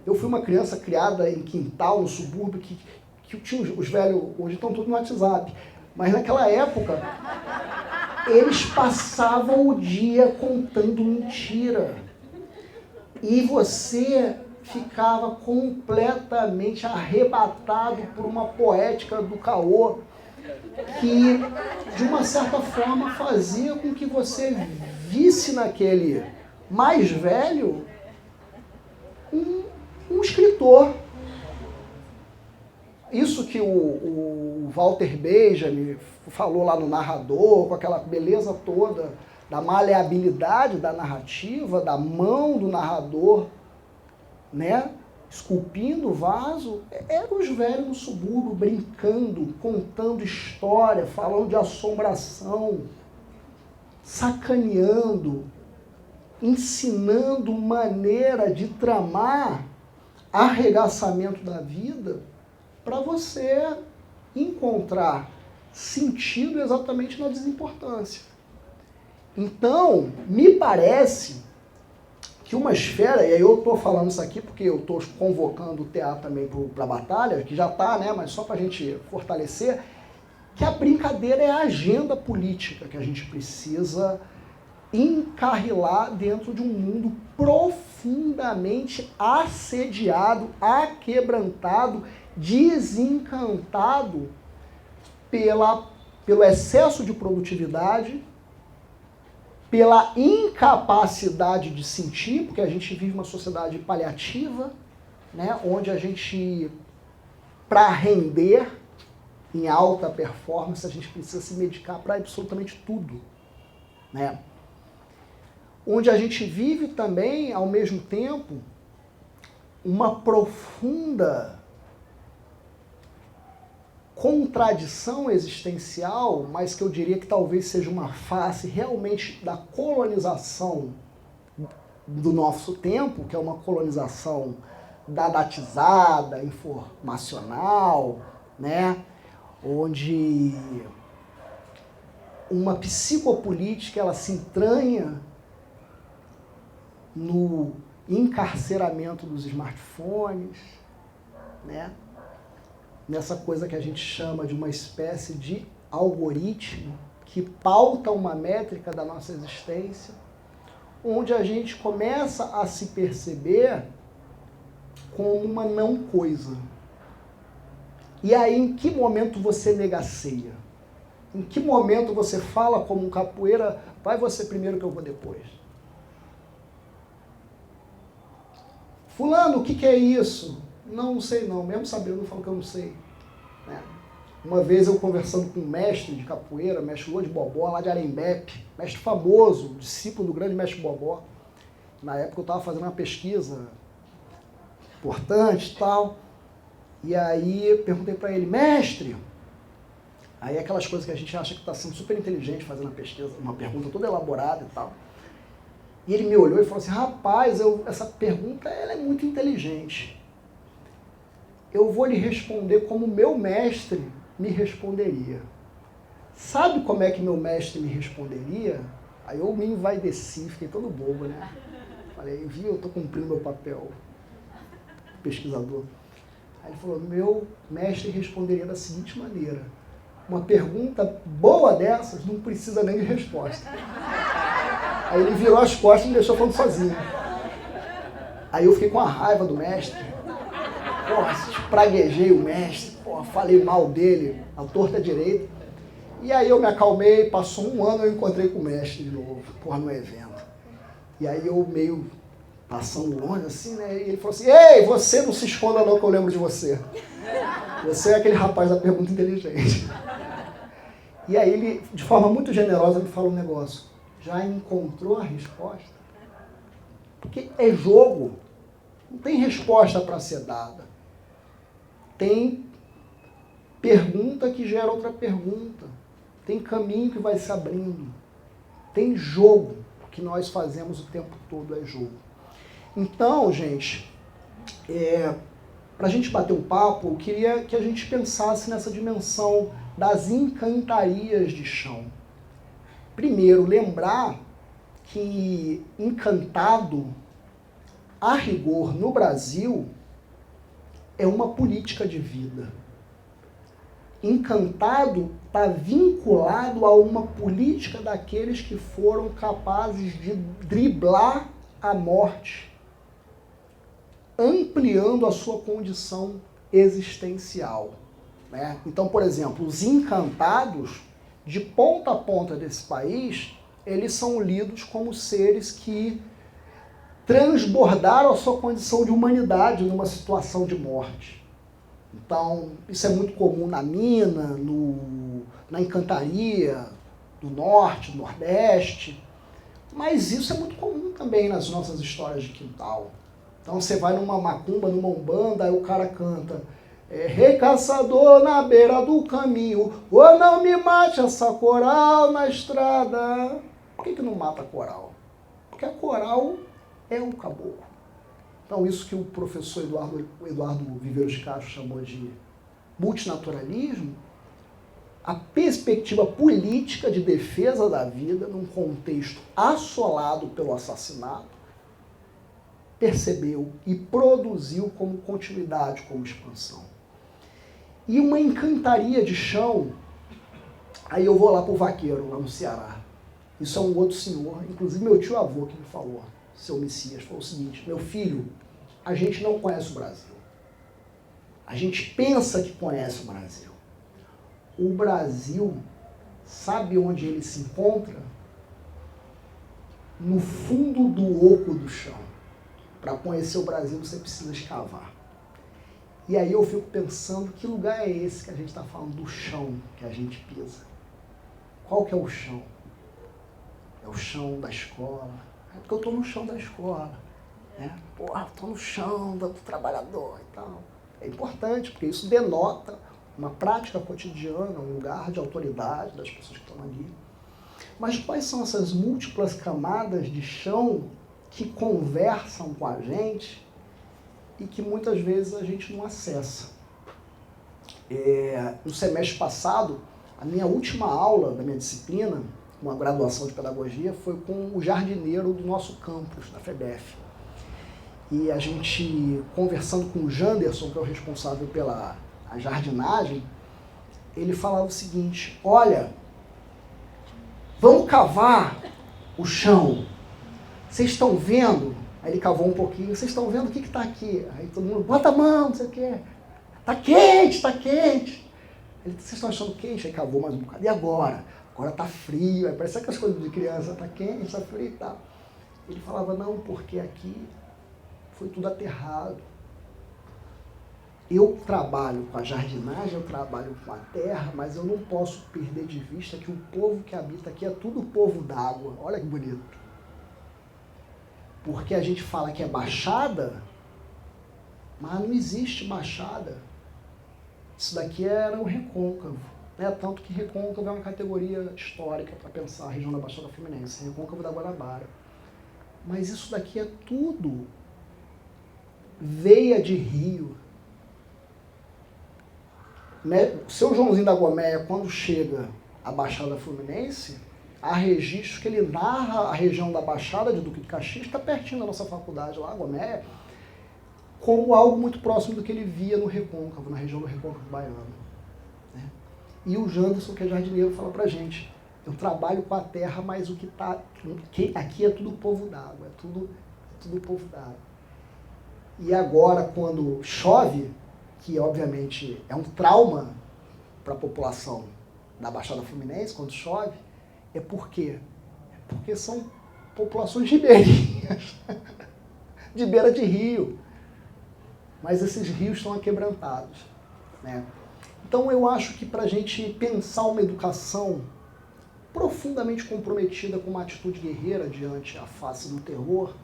Eu fui uma criança criada em quintal, no subúrbio, que tinha os velhos, hoje estão todos no WhatsApp, mas naquela época, eles passavam o dia contando mentira. E você ficava completamente arrebatado por uma poética do caô que, de uma certa forma, fazia com que você visse naquele mais velho um escritor. Isso que o Walter Benjamin falou lá no Narrador, com aquela beleza toda da maleabilidade da narrativa, da mão do narrador, né, esculpindo o vaso, eram os velhos no subúrbio brincando, contando história, falando de assombração, sacaneando, ensinando maneira de tramar arregaçamento da vida para você encontrar sentido exatamente na desimportância. Então, me parece que uma esfera, e aí eu estou falando isso aqui porque eu estou convocando o teatro também para a batalha, que já está, né, mas só para a gente fortalecer, que a brincadeira é a agenda política que a gente precisa encarrilar dentro de um mundo profundamente assediado, aquebrantado, desencantado pelo excesso de produtividade, pela incapacidade de sentir, porque a gente vive uma sociedade paliativa, né, onde a gente, para render em alta performance, a gente precisa se medicar para absolutamente tudo, né? Onde a gente vive também, ao mesmo tempo, uma profunda contradição existencial, mas que eu diria que talvez seja uma face realmente da colonização do nosso tempo, que é uma colonização dadatizada, informacional, né? Onde uma psicopolítica ela se entranha no encarceramento dos smartphones, né? Nessa coisa que a gente chama de uma espécie de algoritmo que pauta uma métrica da nossa existência, onde a gente começa a se perceber como uma não coisa. E aí, em que momento você negaceia? Em que momento você fala como um capoeira, vai você primeiro que eu vou depois? Fulano, o que é isso? Não sei não, mesmo sabendo, eu falo que eu não sei. Né? Uma vez eu conversando com um mestre de capoeira, mestre Lua de Bobó, lá de Arembepe, mestre famoso, discípulo do grande mestre Bobó. Na época eu estava fazendo uma pesquisa importante e tal, e aí eu perguntei para ele, mestre, aí aquelas coisas que a gente acha que está sendo super inteligente fazendo a pesquisa, uma pergunta toda elaborada e tal. E ele me olhou e falou assim, rapaz, essa pergunta ela é muito inteligente. Eu vou lhe responder como meu mestre me responderia. Sabe como é que meu mestre me responderia? Aí eu me envaideci, fiquei todo bobo, né? Falei, viu, eu estou cumprindo meu papel pesquisador. Aí ele falou, meu mestre responderia da seguinte maneira, uma pergunta boa dessas não precisa nem de resposta. Aí ele virou as costas e me deixou falando sozinho. Aí eu fiquei com a raiva do mestre. Porra, praguejei o mestre, porra, falei mal dele, à torta direita. E aí eu me acalmei, passou um ano, eu encontrei com o mestre de novo, porra, no evento. E aí eu meio passando longe assim, né, e ele falou assim, ei, você não se esconda não que eu lembro de você. Você é aquele rapaz da pergunta inteligente. E aí ele, de forma muito generosa, me falou um negócio. Já encontrou a resposta? Porque é jogo. Não tem resposta para ser dada. Tem pergunta que gera outra pergunta. Tem caminho que vai se abrindo. Tem jogo. O que nós fazemos o tempo todo é jogo. Então, gente, para a gente bater um papo, eu queria que a gente pensasse nessa dimensão das encantarias de chão. Primeiro, lembrar que encantado, a rigor, no Brasil, é uma política de vida. Encantado está vinculado a uma política daqueles que foram capazes de driblar a morte ampliando a sua condição existencial, né? Então, por exemplo, os encantados, de ponta a ponta desse país, eles são lidos como seres que transbordaram a sua condição de humanidade numa situação de morte. Então, isso é muito comum na mina, na encantaria do norte, do nordeste, mas isso é muito comum também nas nossas histórias de quintal. Então você vai numa macumba, numa umbanda, aí o cara canta: rei caçador na beira do caminho, ou não me mate essa coral na estrada. Por que não mata a coral? Porque a coral é um caboclo. Então isso que o professor Eduardo Viveiros de Castro chamou de multinaturalismo, a perspectiva política de defesa da vida num contexto assolado pelo assassinato, percebeu e produziu como continuidade, como expansão. E uma encantaria de chão, aí eu vou lá para o Vaqueiro, lá no Ceará. Isso é um outro senhor, inclusive meu tio-avô que me falou, seu Messias, falou o seguinte: meu filho, a gente não conhece o Brasil. A gente pensa que conhece o Brasil. O Brasil, sabe onde ele se encontra? No fundo do oco do chão. Para conhecer o Brasil, você precisa escavar. E aí eu fico pensando, que lugar é esse que a gente está falando do chão que a gente pisa? Qual que é o chão? É o chão da escola. É porque eu estou no chão da escola. Né? Porra, estou no chão do trabalhador e tal. É importante, porque isso denota uma prática cotidiana, um lugar de autoridade das pessoas que estão ali. Mas quais são essas múltiplas camadas de chão que conversam com a gente e que muitas vezes a gente não acessa? No semestre passado, a minha última aula da minha disciplina, uma graduação de pedagogia, foi com o jardineiro do nosso campus, da FEBEF. E a gente, conversando com o Janderson, que é o responsável pela jardinagem, ele falava o seguinte: olha, vamos cavar o chão. Vocês estão vendo? Aí ele cavou um pouquinho. Vocês estão vendo o que está aqui? Aí todo mundo, bota a mão, não sei o quê. Está quente, está quente. Ele, vocês estão achando quente? Aí cavou mais um bocado. E agora? Agora está frio. Aí parece aquelas coisas de criança, está quente, está frio e tal. Ele falava, não, porque aqui foi tudo aterrado. Eu trabalho com a jardinagem, eu trabalho com a terra, mas eu não posso perder de vista que o povo que habita aqui é tudo povo d'água. Olha que bonito. Porque a gente fala que é baixada, mas não existe baixada. Isso daqui era o recôncavo. Né? Tanto que recôncavo é uma categoria histórica para pensar a região da Baixada Fluminense, recôncavo da Guanabara. Mas isso daqui é tudo veia de rio. Né? O seu Joãozinho da Goméia, quando chega à Baixada Fluminense, há registros que ele narra a região da Baixada de Duque de Caxias, está pertinho da nossa faculdade lá, Goméia, como algo muito próximo do que ele via no recôncavo, na região do recôncavo baiano. Né? E o Janderson, que é jardineiro, fala pra gente, eu trabalho com a terra, mas o que está aqui é tudo povo d'água, é tudo povo d'água. E agora, quando chove, que obviamente é um trauma para a população da Baixada Fluminense, quando chove, é por quê? Porque são populações ribeirinhas, de beira de rio. Mas esses rios estão aquebrantados. Né? Então eu acho que para a gente pensar uma educação profundamente comprometida com uma atitude guerreira diante a face do terror,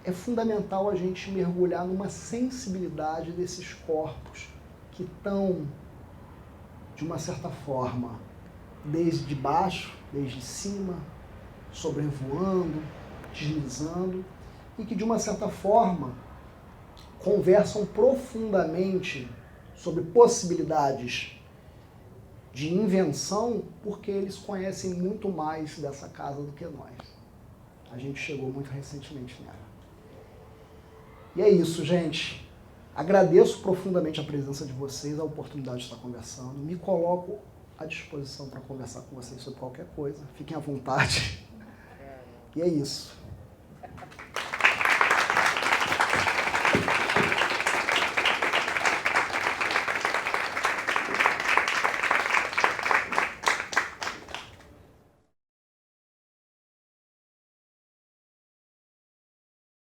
é fundamental a gente mergulhar numa sensibilidade desses corpos que estão, de uma certa forma, desde baixo, desde cima, sobrevoando, deslizando, e que, de uma certa forma, conversam profundamente sobre possibilidades de invenção, porque eles conhecem muito mais dessa casa do que nós. A gente chegou muito recentemente nela. E é isso, gente. Agradeço profundamente a presença de vocês, a oportunidade de estar conversando. Me coloco à disposição para conversar com vocês sobre qualquer coisa. Fiquem à vontade. E é isso.